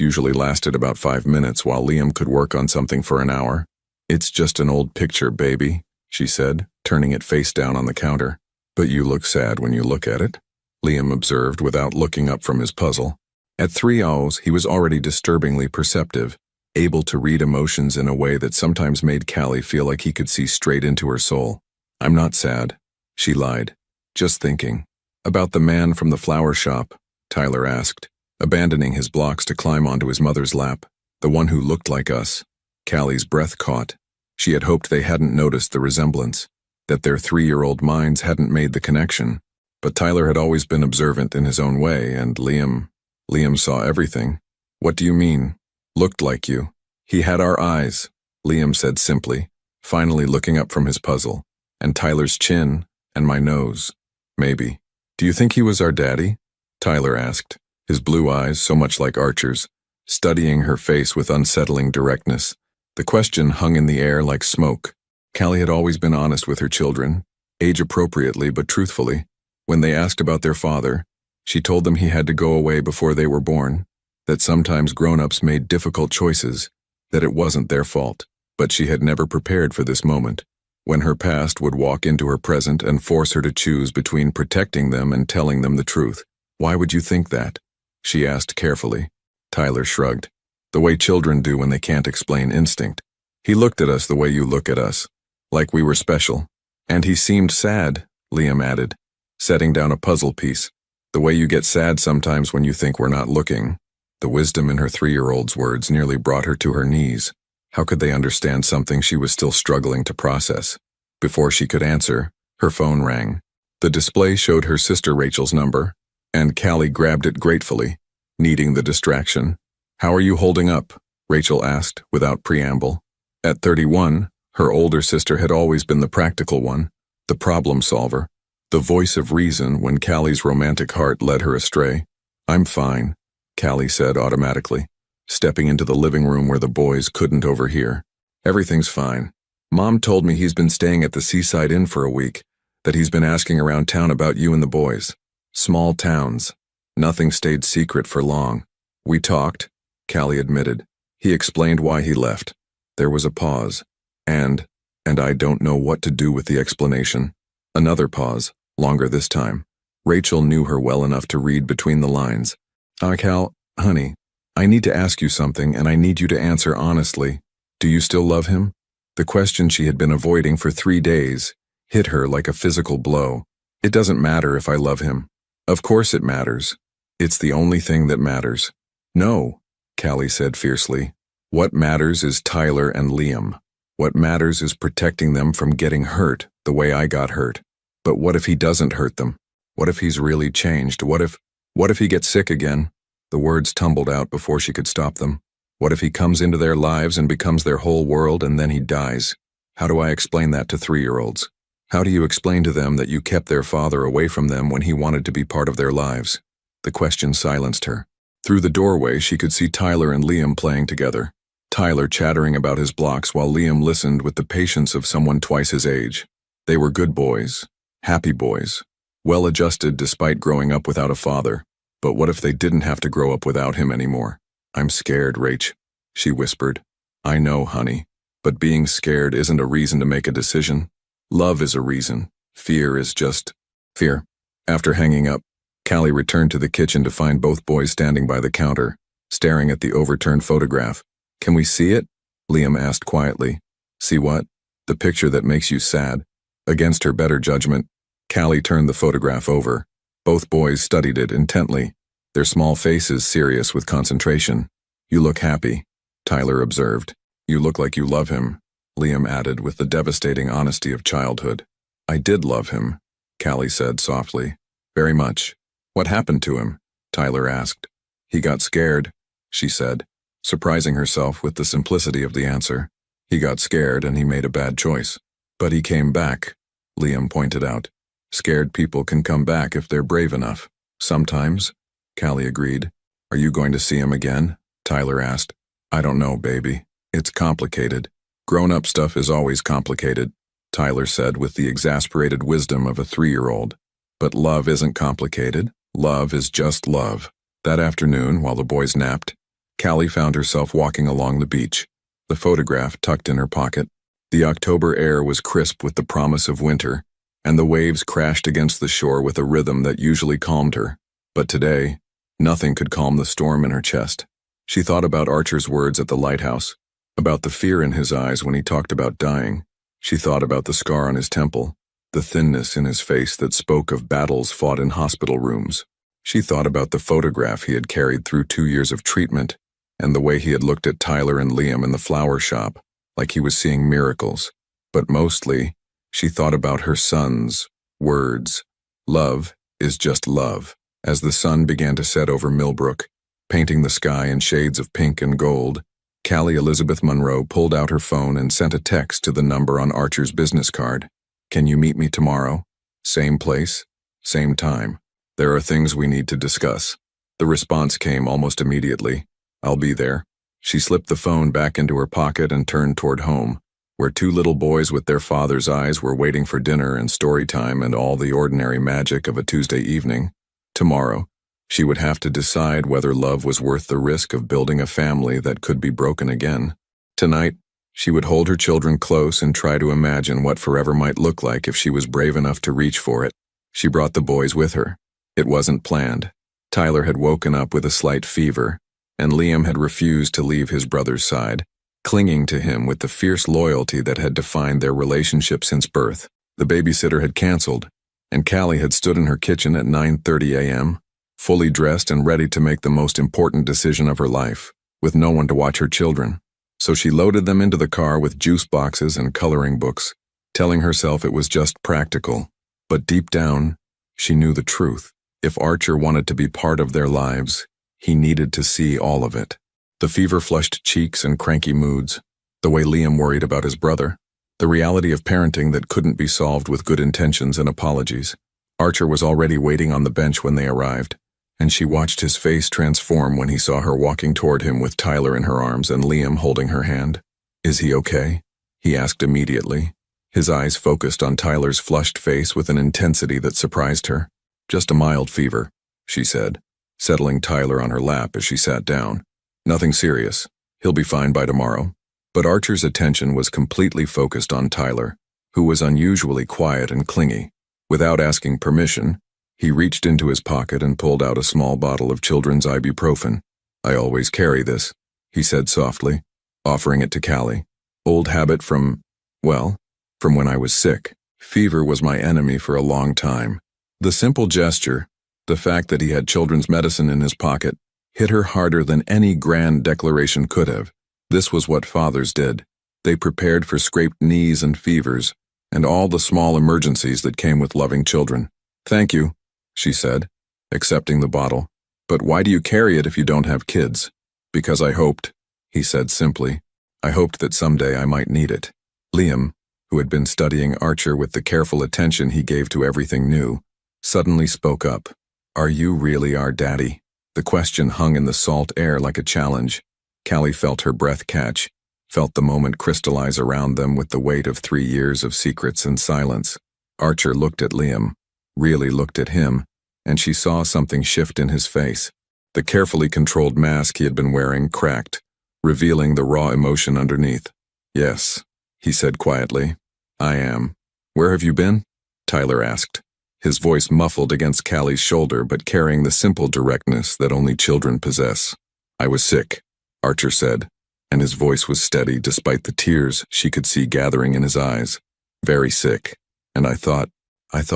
usually lasted about 5 minutes while Liam could work on something for an hour. It's just an old picture, baby, she said, turning it face down on the counter. But you look sad when you look at it, Liam observed without looking up from his puzzle. At 3 hours, he was already disturbingly perceptive, able to read emotions in a way that sometimes made Callie feel like he could see straight into her soul. I'm not sad, she lied. Just thinking. About the man from the flower shop, Tyler asked, abandoning his blocks to climb onto his mother's lap, the one who looked like us. Callie's breath caught. She had hoped they hadn't noticed the resemblance, that their 3-year-old minds hadn't made the connection. But Tyler had always been observant in his own way, and Liam saw everything. What do you mean? Looked like you. He had our eyes, Liam said simply, finally looking up from his puzzle. And Tyler's chin, and my nose. Maybe. Do you think he was our daddy? Tyler asked, his blue eyes so much like Archer's, studying her face with unsettling directness. The question hung in the air like smoke. Callie had always been honest with her children, age-appropriately but truthfully. When they asked about their father, she told them he had to go away before they were born, that sometimes grown-ups made difficult choices, that it wasn't their fault. But she had never prepared for this moment. when her past would walk into her present and force her to choose between protecting them and telling them the truth. Why would you think that? She asked carefully. Tyler shrugged. The way children do when they can't explain instinct. He looked at us the way you look at us, like we were special. And he seemed sad, Liam added, setting down a puzzle piece. The way you get sad sometimes when you think we're not looking. The wisdom in her 3-year-old's words nearly brought her to her knees. How could they understand something she was still struggling to process? Before she could answer, her phone rang. The display showed her sister Rachel's number, and Callie grabbed it gratefully, needing the distraction. How are you holding up? Rachel asked, without preamble. At 31, her older sister had always been the practical one, the problem solver, the voice of reason when Callie's romantic heart led her astray. I'm fine, Callie said automatically, stepping into the living room where the boys couldn't overhear. Everything's fine. Mom told me he's been staying at the Seaside Inn for a week, that he's been asking around town about you and the boys. Small towns. Nothing stayed secret for long. We talked, Callie admitted. He explained why he left. There was a pause. And I don't know what to do with the explanation. Another pause, longer this time. Rachel knew her well enough to read between the lines. Cal, honey, I need to ask you something and I need you to answer honestly. Do you still love him? The question she had been avoiding for 3 days hit her like a physical blow. It doesn't matter if I love him. Of course it matters. It's the only thing that matters. No, Callie said fiercely. What matters is Tyler and Liam. What matters is protecting them from getting hurt the way I got hurt. But what if he doesn't hurt them? What if he's really changed? What if he gets sick again? The words tumbled out before she could stop them. What if he comes into their lives and becomes their whole world and then he dies? How do I explain that to 3-year-olds? How do you explain to them that you kept their father away from them when he wanted to be part of their lives? The question silenced her. Through the doorway, she could see Tyler and Liam playing together. Tyler chattering about his blocks while Liam listened with the patience of someone twice his age. They were good boys, happy boys, well-adjusted despite growing up without a father. But what if they didn't have to grow up without him anymore? I'm scared, Rach, she whispered. I know, honey, but being scared isn't a reason to make a decision. Love is a reason. Fear is just fear. After hanging up, Callie returned to the kitchen to find both boys standing by the counter, staring at the overturned photograph. Can we see it? Liam asked quietly. See what? The picture that makes you sad. Against her better judgment, Callie turned the photograph over. Both boys studied it intently, their small faces serious with concentration. You look happy, Tyler observed. You look like you love him, Liam added with the devastating honesty of childhood. I did love him, Callie said softly. Very much. What happened to him? Tyler asked. He got scared, she said, surprising herself with the simplicity of the answer. He got scared and he made a bad choice. But he came back, Liam pointed out. Scared people can come back if they're brave enough. Sometimes, Callie agreed. Are you going to see him again? Tyler asked. I don't know, baby. It's complicated. Grown-up stuff is always complicated, Tyler said with the exasperated wisdom of a 3-year-old. But love isn't complicated. Love is just love. That afternoon, while the boys napped, Callie found herself walking along the beach, the photograph tucked in her pocket. The October air was crisp with the promise of winter, and the waves crashed against the shore with a rhythm that usually calmed her. But today, nothing could calm the storm in her chest. She thought about Archer's words at the lighthouse, about the fear in his eyes when he talked about dying. She thought about the scar on his temple, the thinness in his face that spoke of battles fought in hospital rooms. She thought about the photograph he had carried through 2 years of treatment, and the way he had looked at Tyler and Liam in the flower shop, like he was seeing miracles. But mostly, she thought about her son's words. Love is just love. As the sun began to set over Millbrook, painting the sky in shades of pink and gold, Callie Elizabeth Monroe pulled out her phone and sent a text to the number on Archer's business card. Can you meet me tomorrow? Same place, same time. There are things we need to discuss. The response came almost immediately. I'll be there. She slipped the phone back into her pocket and turned toward home, where 2 little boys with their father's eyes were waiting for dinner and story time and all the ordinary magic of a Tuesday evening. Tomorrow, she would have to decide whether love was worth the risk of building a family that could be broken again. Tonight, She would hold her children close and try to imagine what forever might look like if she was brave enough to reach for it. She brought the boys with her. It wasn't planned. Tyler had woken up with a slight fever, and Liam had refused to leave his brother's side, clinging to him with the fierce loyalty that had defined their relationship since birth. The babysitter had canceled, and Callie had stood in her kitchen at 9:30 a.m., fully dressed and ready to make the most important decision of her life, with no one to watch her children. So she loaded them into the car with juice boxes and coloring books, telling herself it was just practical. But deep down, she knew the truth. If Archer wanted to be part of their lives, he needed to see all of it. The fever-flushed cheeks and cranky moods, the way Liam worried about his brother, the reality of parenting that couldn't be solved with good intentions and apologies. Archer was already waiting on the bench when they arrived, and she watched his face transform when he saw her walking toward him with Tyler in her arms and Liam holding her hand. "Is he okay?" he asked immediately, his eyes focused on Tyler's flushed face with an intensity that surprised her. "Just a mild fever," she said, settling Tyler on her lap as she sat down. "Nothing serious. He'll be fine by tomorrow." But Archer's attention was completely focused on Tyler, who was unusually quiet and clingy. Without asking permission, he reached into his pocket and pulled out a small bottle of children's ibuprofen. "I always carry this," he said softly, offering it to Callie. "Old habit from when I was sick. Fever was my enemy for a long time." The simple gesture, the fact that he had children's medicine in his pocket, hit her harder than any grand declaration could have. This was what fathers did. They prepared for scraped knees and fevers, and all the small emergencies that came with loving children. "Thank you," she said, accepting the bottle. "But why do you carry it if you don't have kids?" "Because I hoped," he said simply. "I hoped that someday I might need it." Liam, who had been studying Archer with the careful attention he gave to everything new, suddenly spoke up. "Are you really our daddy?" The question hung in the salt air like a challenge. Callie felt her breath catch, felt the moment crystallize around them with the weight of 3 years of secrets and silence. Archer looked at Liam, really looked at him, and she saw something shift in his face. The carefully controlled mask he had been wearing cracked, revealing the raw emotion underneath. "Yes," he said quietly. "I am." "Where have you been?" Tyler asked, his voice muffled against Callie's shoulder but carrying the simple directness that only children possess. "I was sick," Archer said, and his voice was steady despite the tears she could see gathering in his eyes. "Very sick. And I thought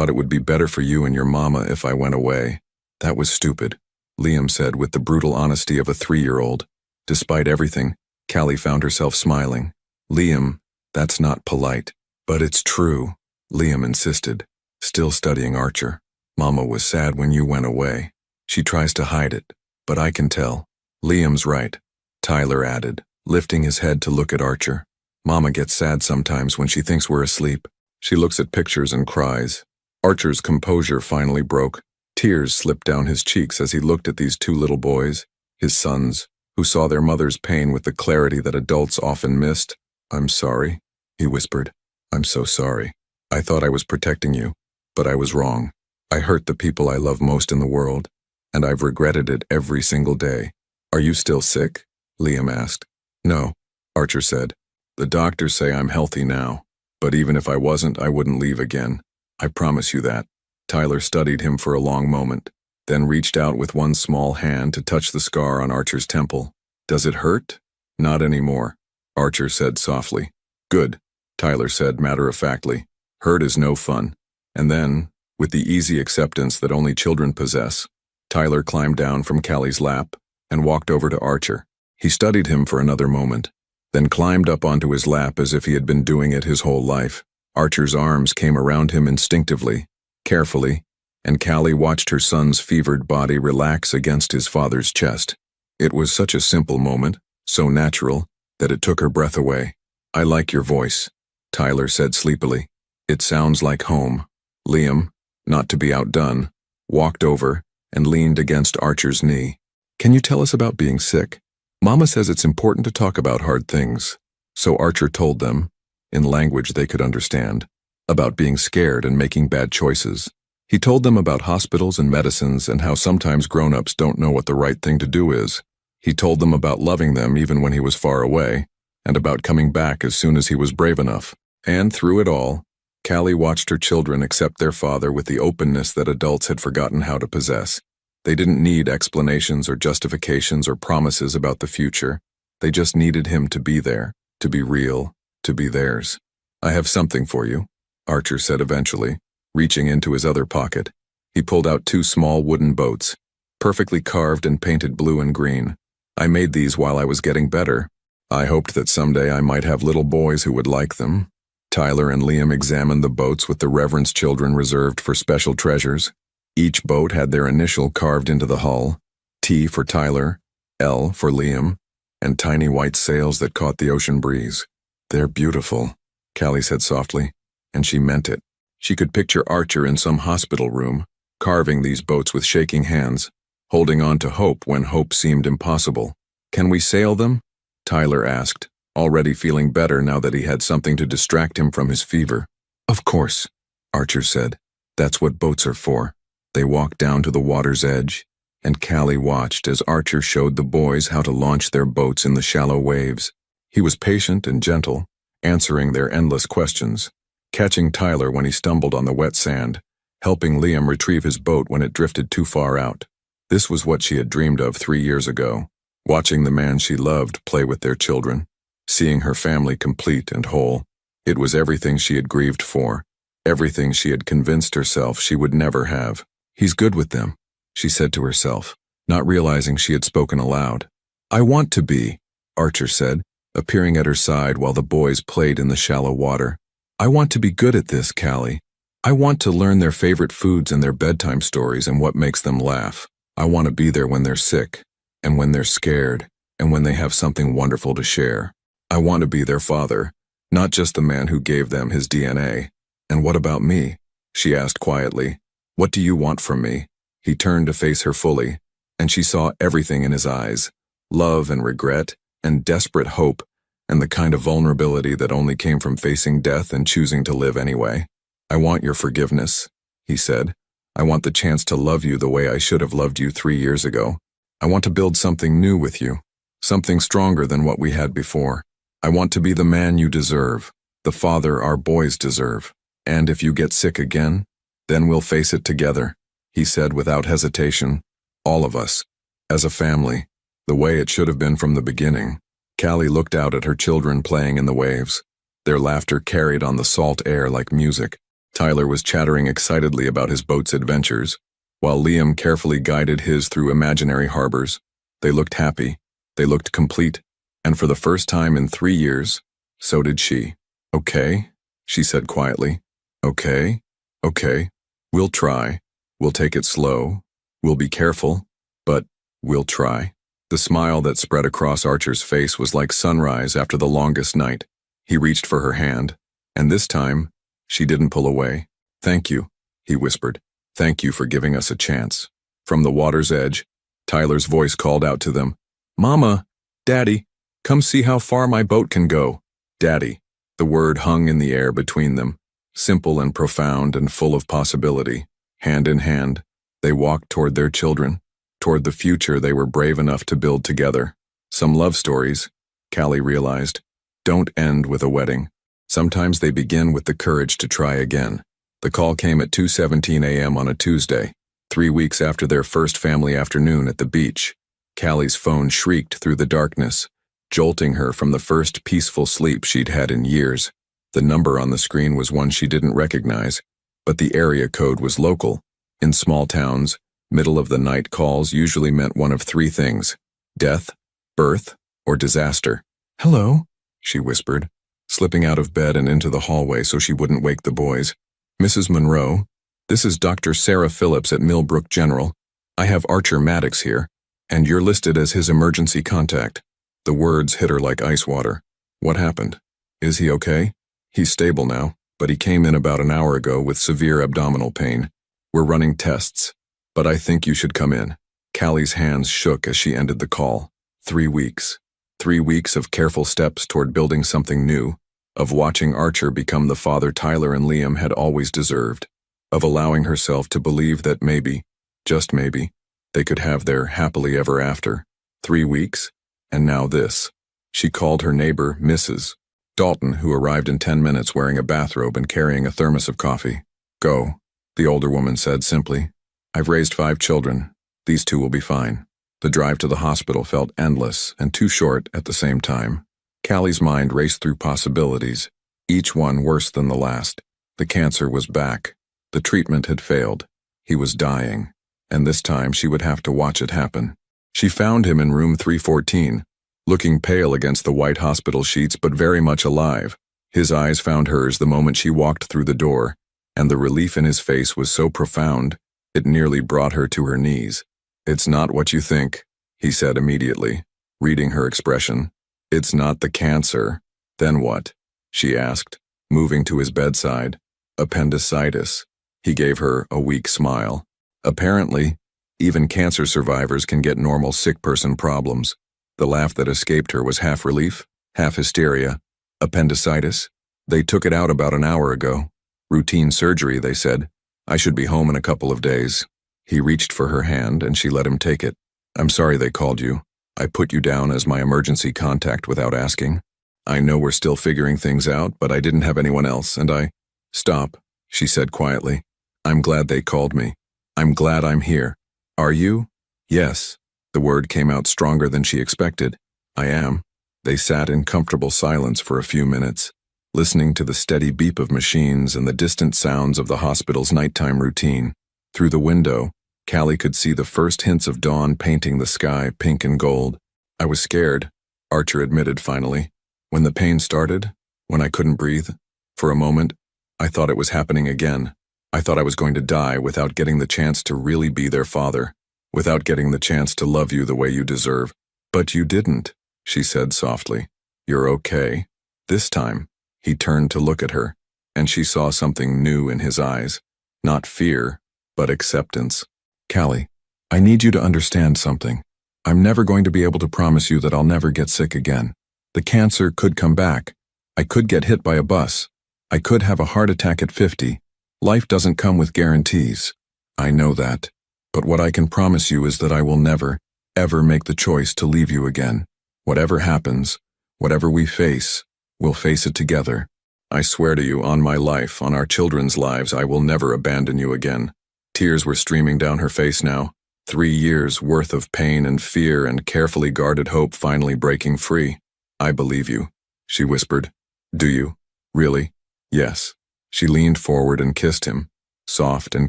it would be better for you and your mama if I went away." "That was stupid," Liam said with the brutal honesty of a 3-year-old. Despite everything, Callie found herself smiling. "Liam, that's not polite." "But it's true," Liam insisted, still studying Archer. "Mama was sad when you went away. She tries to hide it, but I can tell." "Liam's right," Tyler added, lifting his head to look at Archer. "Mama gets sad sometimes when she thinks we're asleep. She looks at pictures and cries." Archer's composure finally broke. Tears slipped down his cheeks as he looked at these 2 little boys, his sons, who saw their mother's pain with the clarity that adults often missed. "I'm sorry," he whispered. "I'm so sorry. I thought I was protecting you, but I was wrong. I hurt the people I love most in the world, and I've regretted it every single day." "Are you still sick?" Liam asked. "No," Archer said. "The doctors say I'm healthy now, but even if I wasn't, I wouldn't leave again. I promise you that." Tyler studied him for a long moment, then reached out with one small hand to touch the scar on Archer's temple. "Does it hurt?" "Not anymore," Archer said softly. "Good," Tyler said matter-of-factly. "Hurt is no fun." And then, with the easy acceptance that only children possess, Tyler climbed down from Callie's lap and walked over to Archer. He studied him for another moment, then climbed up onto his lap as if he had been doing it his whole life. Archer's arms came around him instinctively, carefully, and Callie watched her son's fevered body relax against his father's chest. It was such a simple moment, so natural, that it took her breath away. "I like your voice," Tyler said sleepily. "It sounds like home." Liam, not to be outdone, walked over and leaned against Archer's knee. "Can you tell us about being sick? Mama says it's important to talk about hard things." So Archer told them, in language they could understand, about being scared and making bad choices. He told them about hospitals and medicines and how sometimes grown-ups don't know what the right thing to do is. He told them about loving them even when he was far away, and about coming back as soon as he was brave enough. And through it all, Callie watched her children accept their father with the openness that adults had forgotten how to possess. They didn't need explanations or justifications or promises about the future. They just needed him to be there, to be real, to be theirs. "I have something for you," Archer said eventually, reaching into his other pocket. He pulled out 2 small wooden boats, perfectly carved and painted blue and green. "I made these while I was getting better. I hoped that someday I might have little boys who would like them." Tyler and Liam examined the boats with the reverence children reserved for special treasures. Each boat had their initial carved into the hull, T for Tyler, L for Liam, and tiny white sails that caught the ocean breeze. "They're beautiful," Callie said softly, and she meant it. She could picture Archer in some hospital room, carving these boats with shaking hands, holding on to hope when hope seemed impossible. "Can we sail them?" Tyler asked, already feeling better now that he had something to distract him from his fever. "Of course," Archer said. "That's what boats are for." They walked down to the water's edge, and Callie watched as Archer showed the boys how to launch their boats in the shallow waves. He was patient and gentle, answering their endless questions, catching Tyler when he stumbled on the wet sand, helping Liam retrieve his boat when it drifted too far out. This was what she had dreamed of 3 years ago, watching the man she loved play with their children, seeing her family complete and whole. It was everything she had grieved for, everything she had convinced herself she would never have. "He's good with them," she said to herself, not realizing she had spoken aloud. "I want to be," Archer said, appearing at her side while the boys played in the shallow water. "I want to be good at this, Callie. I want to learn their favorite foods and their bedtime stories and what makes them laugh. I want to be there when they're sick, and when they're scared, and when they have something wonderful to share. I want to be their father, not just the man who gave them his DNA." "And what about me?" she asked quietly. "What do you want from me?" He turned to face her fully, and she saw everything in his eyes, love and regret, and desperate hope, and the kind of vulnerability that only came from facing death and choosing to live anyway. "I want your forgiveness," he said. "I want the chance to love you the way I should have loved you 3 years ago. I want to build something new with you, something stronger than what we had before. I want to be the man you deserve, the father our boys deserve. And if you get sick again, then we'll face it together," he said without hesitation. "All of us, as a family, the way it should have been from the beginning." Callie looked out at her children playing in the waves. Their laughter carried on the salt air like music. Tyler was chattering excitedly about his boat's adventures, while Liam carefully guided his through imaginary harbors. They looked happy, they looked complete, and for the first time in 3 years, so did she. "Okay," she said quietly. "Okay, okay. We'll try. We'll take it slow. We'll be careful, but we'll try." The smile that spread across Archer's face was like sunrise after the longest night. He reached for her hand, and this time, she didn't pull away. "Thank you," he whispered. "Thank you for giving us a chance." From the water's edge, Tyler's voice called out to them, "Mama, Daddy, come see how far my boat can go." Daddy. The word hung in the air between them, simple and profound and full of possibility. Hand in hand, they walked toward their children, toward the future they were brave enough to build together. Some love stories, Callie realized, don't end with a wedding. Sometimes they begin with the courage to try again. The call came at 2:17 a.m. on a Tuesday, 3 weeks after their first family afternoon at the beach. Callie's phone shrieked through the darkness, jolting her from the first peaceful sleep she'd had in years. The number on the screen was one she didn't recognize, but the area code was local. In small towns, middle-of-the-night calls usually meant one of 3 things: death, birth, or disaster. "Hello," she whispered, slipping out of bed and into the hallway so she wouldn't wake the boys. "Mrs. Monroe, this is Dr. Sarah Phillips at Millbrook General. I have Archer Maddox here, and you're listed as his emergency contact." The words hit her like ice water. "What happened? Is he okay?" "He's stable now, but he came in about an hour ago with severe abdominal pain. We're running tests, but I think you should come in." Callie's hands shook as she ended the call. 3 weeks. 3 weeks of careful steps toward building something new, of watching Archer become the father Tyler and Liam had always deserved, of allowing herself to believe that maybe, just maybe, they could have their happily ever after. 3 weeks, and now this. She called her neighbor Mrs. Dalton, who arrived in 10 minutes wearing a bathrobe and carrying a thermos of coffee. "Go," the older woman said simply. "I've raised 5 children. These 2 will be fine." The drive to the hospital felt endless and too short at the same time. Callie's mind raced through possibilities, each one worse than the last. The cancer was back. The treatment had failed. He was dying, and this time she would have to watch it happen. She found him in room 314, looking pale against the white hospital sheets but very much alive. His eyes found hers the moment she walked through the door, and the relief in his face was so profound, it nearly brought her to her knees. "It's not what you think," he said immediately, reading her expression. "It's not the cancer." "Then what?" she asked, moving to his bedside. "Appendicitis." He gave her a weak smile. "Apparently, even cancer survivors can get normal sick person problems." The laugh that escaped her was half relief, half hysteria. "Appendicitis? They took it out about an hour ago. Routine surgery, they said. I should be home in a couple of days." He reached for her hand and she let him take it. "I'm sorry they called you. I put you down as my emergency contact without asking. I know we're still figuring things out, but I didn't have anyone else, and I—" "Stop," she said quietly. "I'm glad they called me. I'm glad I'm here." "Are you?" "Yes." The word came out stronger than she expected. "I am." They sat in comfortable silence for a few minutes, listening to the steady beep of machines and the distant sounds of the hospital's nighttime routine. Through the window, Callie could see the first hints of dawn painting the sky pink and gold. "I was scared," Archer admitted finally. "When the pain started, when I couldn't breathe, for a moment, I thought it was happening again. I thought I was going to die without getting the chance to really be their father, without getting the chance to love you the way you deserve. But you didn't," she said softly. "You're okay." This time, he turned to look at her, and she saw something new in his eyes. Not fear, but acceptance. "Callie, I need you to understand something. I'm never going to be able to promise you that I'll never get sick again. The cancer could come back. I could get hit by a bus. I could have a heart attack at 50. Life doesn't come with guarantees. I know that. But what I can promise you is that I will never, ever make the choice to leave you again. Whatever happens, whatever we face, we'll face it together. I swear to you on my life, on our children's lives, I will never abandon you again." Tears were streaming down her face now. 3 years worth of pain and fear and carefully guarded hope finally breaking free. "I believe you," she whispered. "Do you? Really?" "Yes." She leaned forward and kissed him, soft and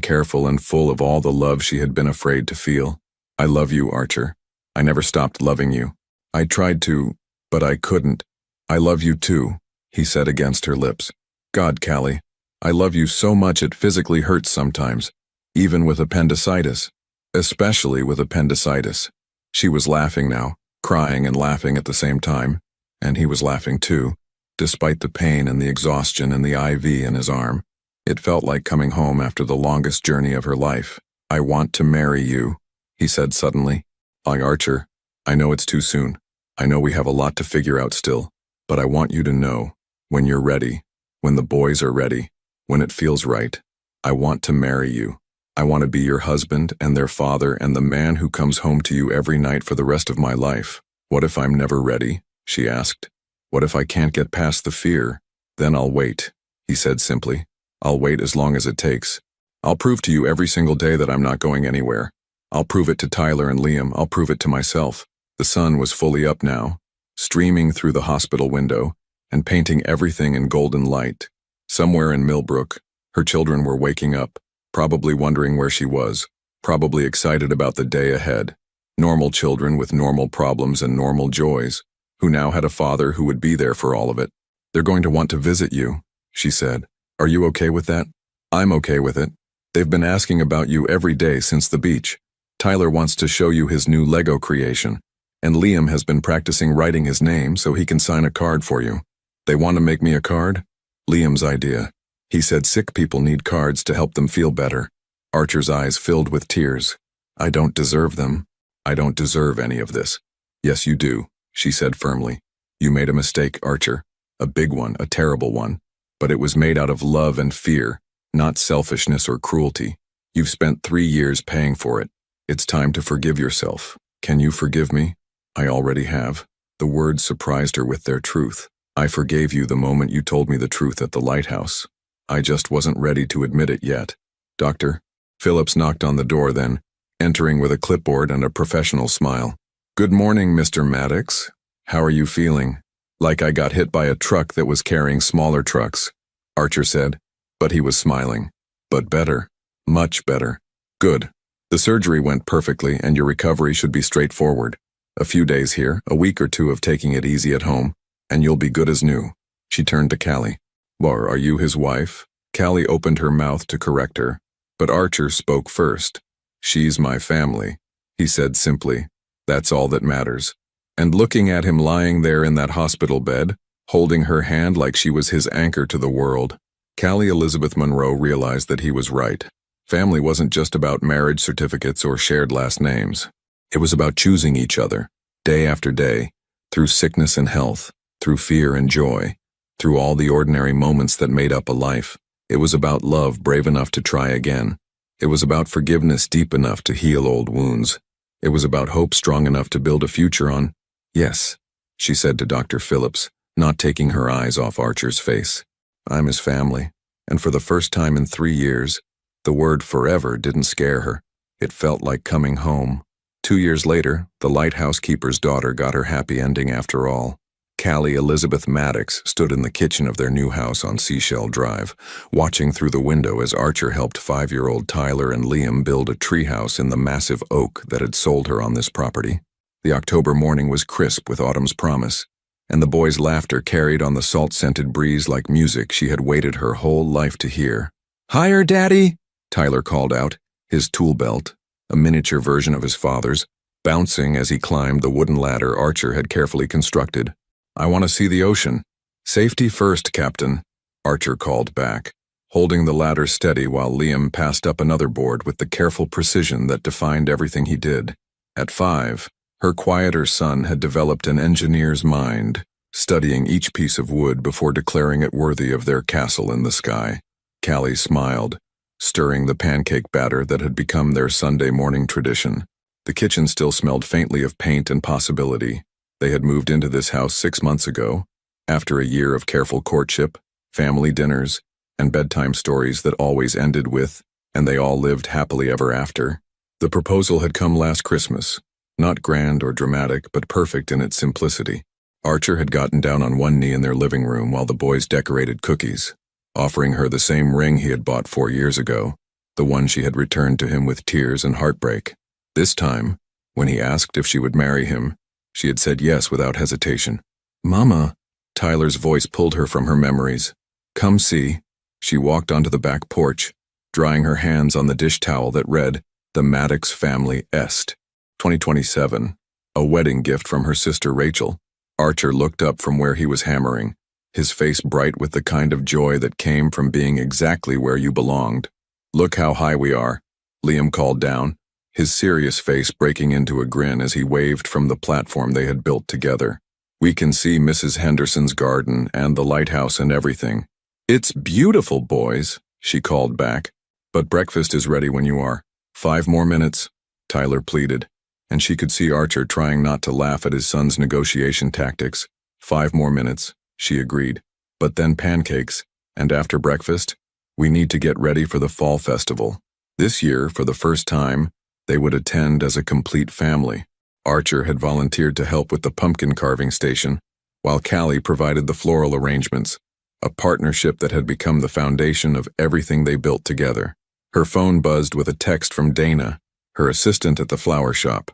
careful and full of all the love she had been afraid to feel. "I love you, Archer. I never stopped loving you. I tried to, but I couldn't. I love you too," he said against her lips. "God, Callie, I love you so much it physically hurts sometimes, even with appendicitis. Especially with appendicitis." She was laughing now, crying and laughing at the same time, and he was laughing too, despite the pain and the exhaustion and the IV in his arm. It felt like coming home after the longest journey of her life. "I want to marry you," he said suddenly. "Archer, I know it's too soon. I know we have a lot to figure out still, but I want you to know, when you're ready, when the boys are ready, when it feels right, I want to marry you. I want to be your husband and their father and the man who comes home to you every night for the rest of my life." "What if I'm never ready?" she asked. "What if I can't get past the fear?" "Then I'll wait," he said simply. "I'll wait as long as it takes. I'll prove to you every single day that I'm not going anywhere. I'll prove it to Tyler and Liam. I'll prove it to myself." The sun was fully up now, streaming through the hospital window and painting everything in golden light. Somewhere in Millbrook, her children were waking up, probably wondering where she was, probably excited about the day ahead. Normal children with normal problems and normal joys, who now had a father who would be there for all of it. "They're going to want to visit you," she said. "Are you okay with that?" "I'm okay with it. They've been asking about you every day since the beach. Tyler wants to show you his new Lego creation, and Liam has been practicing writing his name so he can sign a card for you." "They want to make me a card?" "Liam's idea. He said sick people need cards to help them feel better." Archer's eyes filled with tears. "I don't deserve them. I don't deserve any of this." "Yes, you do," she said firmly. "You made a mistake, Archer. A big one, a terrible one. But it was made out of love and fear, not selfishness or cruelty. You've spent 3 years paying for it. It's time to forgive yourself. Can you forgive me?" "I already have." The words surprised her with their truth. I forgave you the moment you told me the truth at the lighthouse. I just wasn't ready to admit it yet. Doctor? Phillips knocked on the door then, entering with a clipboard and a professional smile. Good morning, Mr. Maddox. How are you feeling? Like I got hit by a truck that was carrying smaller trucks, Archer said, but he was smiling. But better. Much better. Good. The surgery went perfectly and your recovery should be straightforward. A few days here, a week or two of taking it easy at home, and you'll be good as new. She turned to Callie. Well, are you his wife? Callie opened her mouth to correct her, but Archer spoke first. She's my family, he said simply. That's all that matters. And looking at him lying there in that hospital bed, holding her hand like she was his anchor to the world, Callie Elizabeth Monroe realized that he was right. Family wasn't just about marriage certificates or shared last names. It was about choosing each other, day after day, through sickness and health, through fear and joy, through all the ordinary moments that made up a life. It was about love brave enough to try again. It was about forgiveness deep enough to heal old wounds. It was about hope strong enough to build a future on. Yes, she said to Dr. Phillips, not taking her eyes off Archer's face. I'm his family, and for the first time in 3 years, the word forever didn't scare her. It felt like coming home. 2 years later, the lighthouse keeper's daughter got her happy ending after all. Callie Elizabeth Maddox stood in the kitchen of their new house on Seashell Drive, watching through the window as Archer helped 5-year-old Tyler and Liam build a treehouse in the massive oak that had sold her on this property. The October morning was crisp with autumn's promise, and the boys' laughter carried on the salt-scented breeze like music she had waited her whole life to hear. Higher, Daddy! Tyler called out, his tool belt, a miniature version of his father's, bouncing as he climbed the wooden ladder Archer had carefully constructed. I want to see the ocean. Safety first, Captain, Archer called back, holding the ladder steady while Liam passed up another board with the careful precision that defined everything he did. At 5, her quieter son had developed an engineer's mind, studying each piece of wood before declaring it worthy of their castle in the sky. Callie smiled, stirring the pancake batter that had become their Sunday morning tradition. The kitchen still smelled faintly of paint and possibility. They had moved into this house 6 months ago, after a year of careful courtship, family dinners, and bedtime stories that always ended with, and they all lived happily ever after. The proposal had come last Christmas, not grand or dramatic, but perfect in its simplicity. Archer had gotten down on one knee in their living room while the boys decorated cookies, offering her the same ring he had bought 4 years ago, the one she had returned to him with tears and heartbreak. This time, when he asked if she would marry him, she had said yes without hesitation. Mama, Tyler's voice pulled her from her memories. Come see. She walked onto the back porch, drying her hands on the dish towel that read, The Maddox Family Est. 2027. A wedding gift from her sister Rachel. Archer looked up from where he was hammering, his face bright with the kind of joy that came from being exactly where you belonged. Look how high we are, Liam called down, his serious face breaking into a grin as he waved from the platform they had built together. We can see Mrs. Henderson's garden and the lighthouse and everything. It's beautiful, boys, she called back. But breakfast is ready when you are. 5 more minutes, Tyler pleaded, and she could see Archer trying not to laugh at his son's negotiation tactics. 5 more minutes, she agreed. But then pancakes, and after breakfast, we need to get ready for the fall festival. This year, for the first time, they would attend as a complete family. Archer had volunteered to help with the pumpkin carving station, while Callie provided the floral arrangements, a partnership that had become the foundation of everything they built together. Her phone buzzed with a text from Dana, her assistant at the flower shop.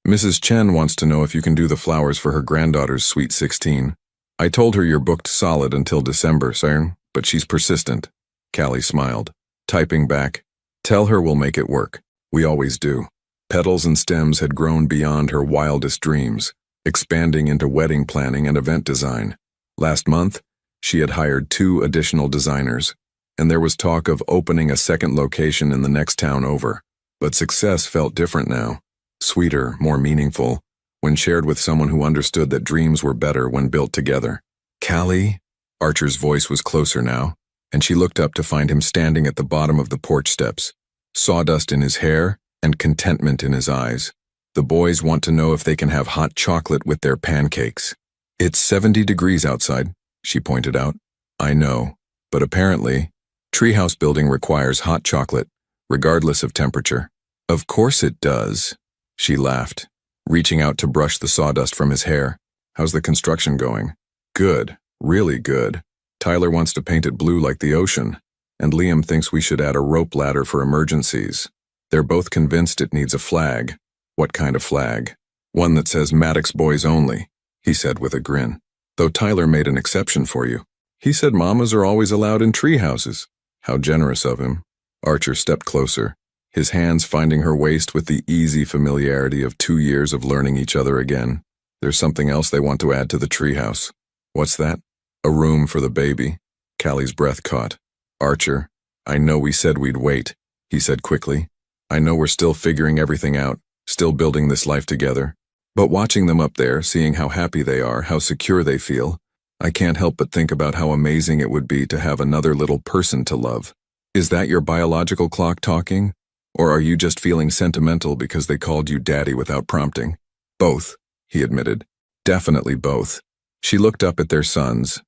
Mrs. Chen wants to know if you can do the flowers for her granddaughter's sweet 16. I told her you're booked solid until December, sir, but she's persistent. Callie smiled, typing back, Tell her we'll make it work. We always do. Petals and stems had grown beyond her wildest dreams, expanding into wedding planning and event design. Last month, she had hired 2 additional designers, and there was talk of opening a second location in the next town over. But success felt different now, sweeter, more meaningful, when shared with someone who understood that dreams were better when built together. Callie? Archer's voice was closer now, and she looked up to find him standing at the bottom of the porch steps, sawdust in his hair and contentment in his eyes. The boys want to know if they can have hot chocolate with their pancakes. It's 70 degrees outside, she pointed out. I know, but apparently, treehouse building requires hot chocolate, regardless of temperature. Of course it does, she laughed, reaching out to brush the sawdust from his hair. How's the construction going? Good, really good. Tyler wants to paint it blue like the ocean, and Liam thinks we should add a rope ladder for emergencies. They're both convinced it needs a flag. What kind of flag? One that says Maddox Boys Only, he said with a grin. Though Tyler made an exception for you. He said mamas are always allowed in tree houses. How generous of him. Archer stepped closer, his hands finding her waist with the easy familiarity of 2 years of learning each other again. There's something else they want to add to the treehouse. What's that? A room for the baby. Callie's breath caught. Archer, I know we said we'd wait, he said quickly. I know we're still figuring everything out, still building this life together. But watching them up there, seeing how happy they are, how secure they feel, I can't help but think about how amazing it would be to have another little person to love. Is that your biological clock talking? Or are you just feeling sentimental because they called you daddy without prompting? Both, he admitted. Definitely both. She looked up at their sons,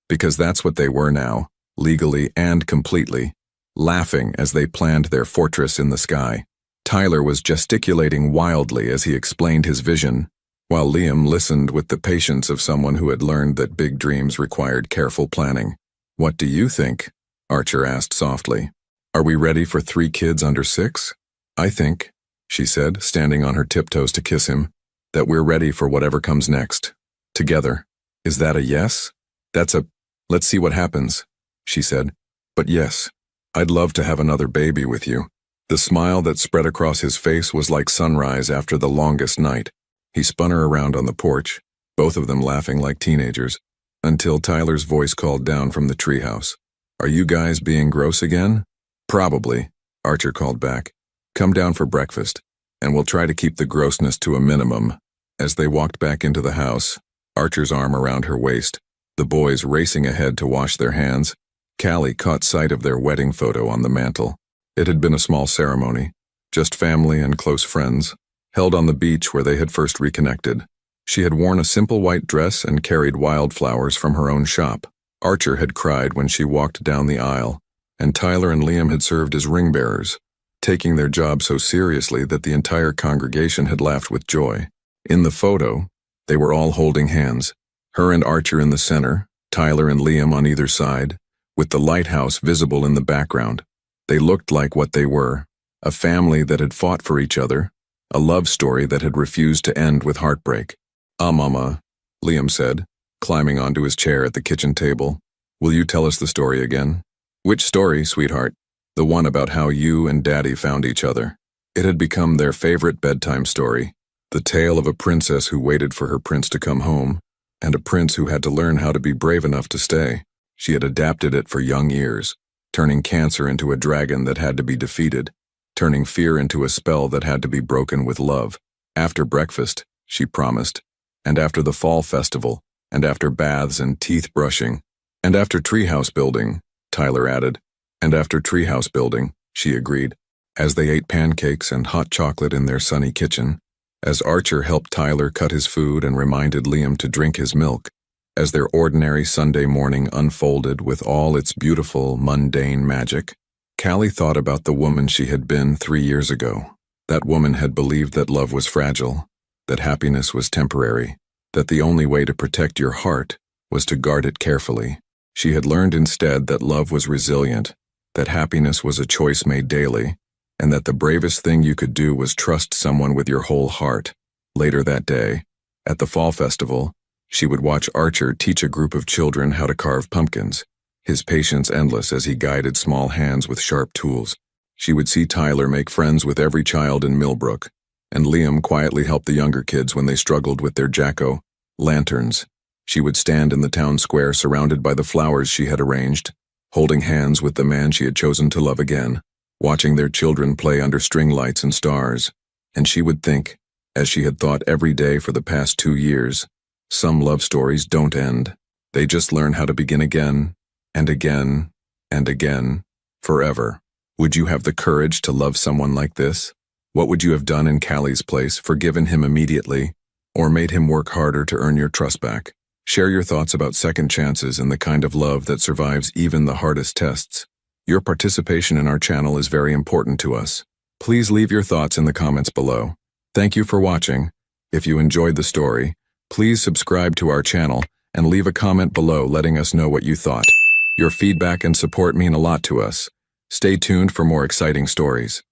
because that's what they were now, legally and completely, laughing as they planned their fortress in the sky. Tyler was gesticulating wildly as he explained his vision, while Liam listened with the patience of someone who had learned that big dreams required careful planning. What do you think? Archer asked softly. Are we ready for 3 kids under 6? I think, she said, standing on her tiptoes to kiss him, that we're ready for whatever comes next. Together. Is that a yes? Let's see what happens, she said. But yes, I'd love to have another baby with you. The smile that spread across his face was like sunrise after the longest night. He spun her around on the porch, both of them laughing like teenagers, until Tyler's voice called down from the treehouse. Are you guys being gross again? Probably, Archer called back. Come down for breakfast, and we'll try to keep the grossness to a minimum. As they walked back into the house, Archer's arm around her waist, the boys racing ahead to wash their hands, Callie caught sight of their wedding photo on the mantel. It had been a small ceremony, just family and close friends, held on the beach where they had first reconnected. She had worn a simple white dress and carried wildflowers from her own shop. Archer had cried when she walked down the aisle, and Tyler and Liam had served as ring bearers, taking their job so seriously that the entire congregation had laughed with joy. In the photo, they were all holding hands, her and Archer in the center, Tyler and Liam on either side, with the lighthouse visible in the background. They looked like what they were, a family that had fought for each other, a love story that had refused to end with heartbreak. Mama, Liam said, climbing onto his chair at the kitchen table. Will you tell us the story again? Which story, sweetheart? The one about how you and Daddy found each other. It had become their favorite bedtime story, the tale of a princess who waited for her prince to come home, and a prince who had to learn how to be brave enough to stay. She had adapted it for young ears, turning cancer into a dragon that had to be defeated, turning fear into a spell that had to be broken with love. After breakfast, she promised, and after the fall festival, and after baths and teeth brushing, and after treehouse building, Tyler added. And after treehouse building, she agreed, as they ate pancakes and hot chocolate in their sunny kitchen, as Archer helped Tyler cut his food and reminded Liam to drink his milk, as their ordinary Sunday morning unfolded with all its beautiful, mundane magic. Callie thought about the woman she had been 3 years ago. That woman had believed that love was fragile, that happiness was temporary, that the only way to protect your heart was to guard it carefully. She had learned instead that love was resilient, that happiness was a choice made daily, and that the bravest thing you could do was trust someone with your whole heart. Later that day, at the fall festival, she would watch Archer teach a group of children how to carve pumpkins, his patience endless as he guided small hands with sharp tools. She would see Tyler make friends with every child in Millbrook, and Liam quietly help the younger kids when they struggled with their jack-o'-lanterns. She would stand in the town square surrounded by the flowers she had arranged, holding hands with the man she had chosen to love again, watching their children play under string lights and stars. And she would think, as she had thought every day for the past 2 years, some love stories don't end. They just learn how to begin again, and again, and again, forever. Would you have the courage to love someone like this? What would you have done in Callie's place? Forgiven him immediately, or made him work harder to earn your trust back? Share your thoughts about second chances and the kind of love that survives even the hardest tests. Your participation in our channel is very important to us. Please leave your thoughts in the comments below. Thank you for watching. If you enjoyed the story, please subscribe to our channel and leave a comment below letting us know what you thought. Your feedback and support mean a lot to us. Stay tuned for more exciting stories.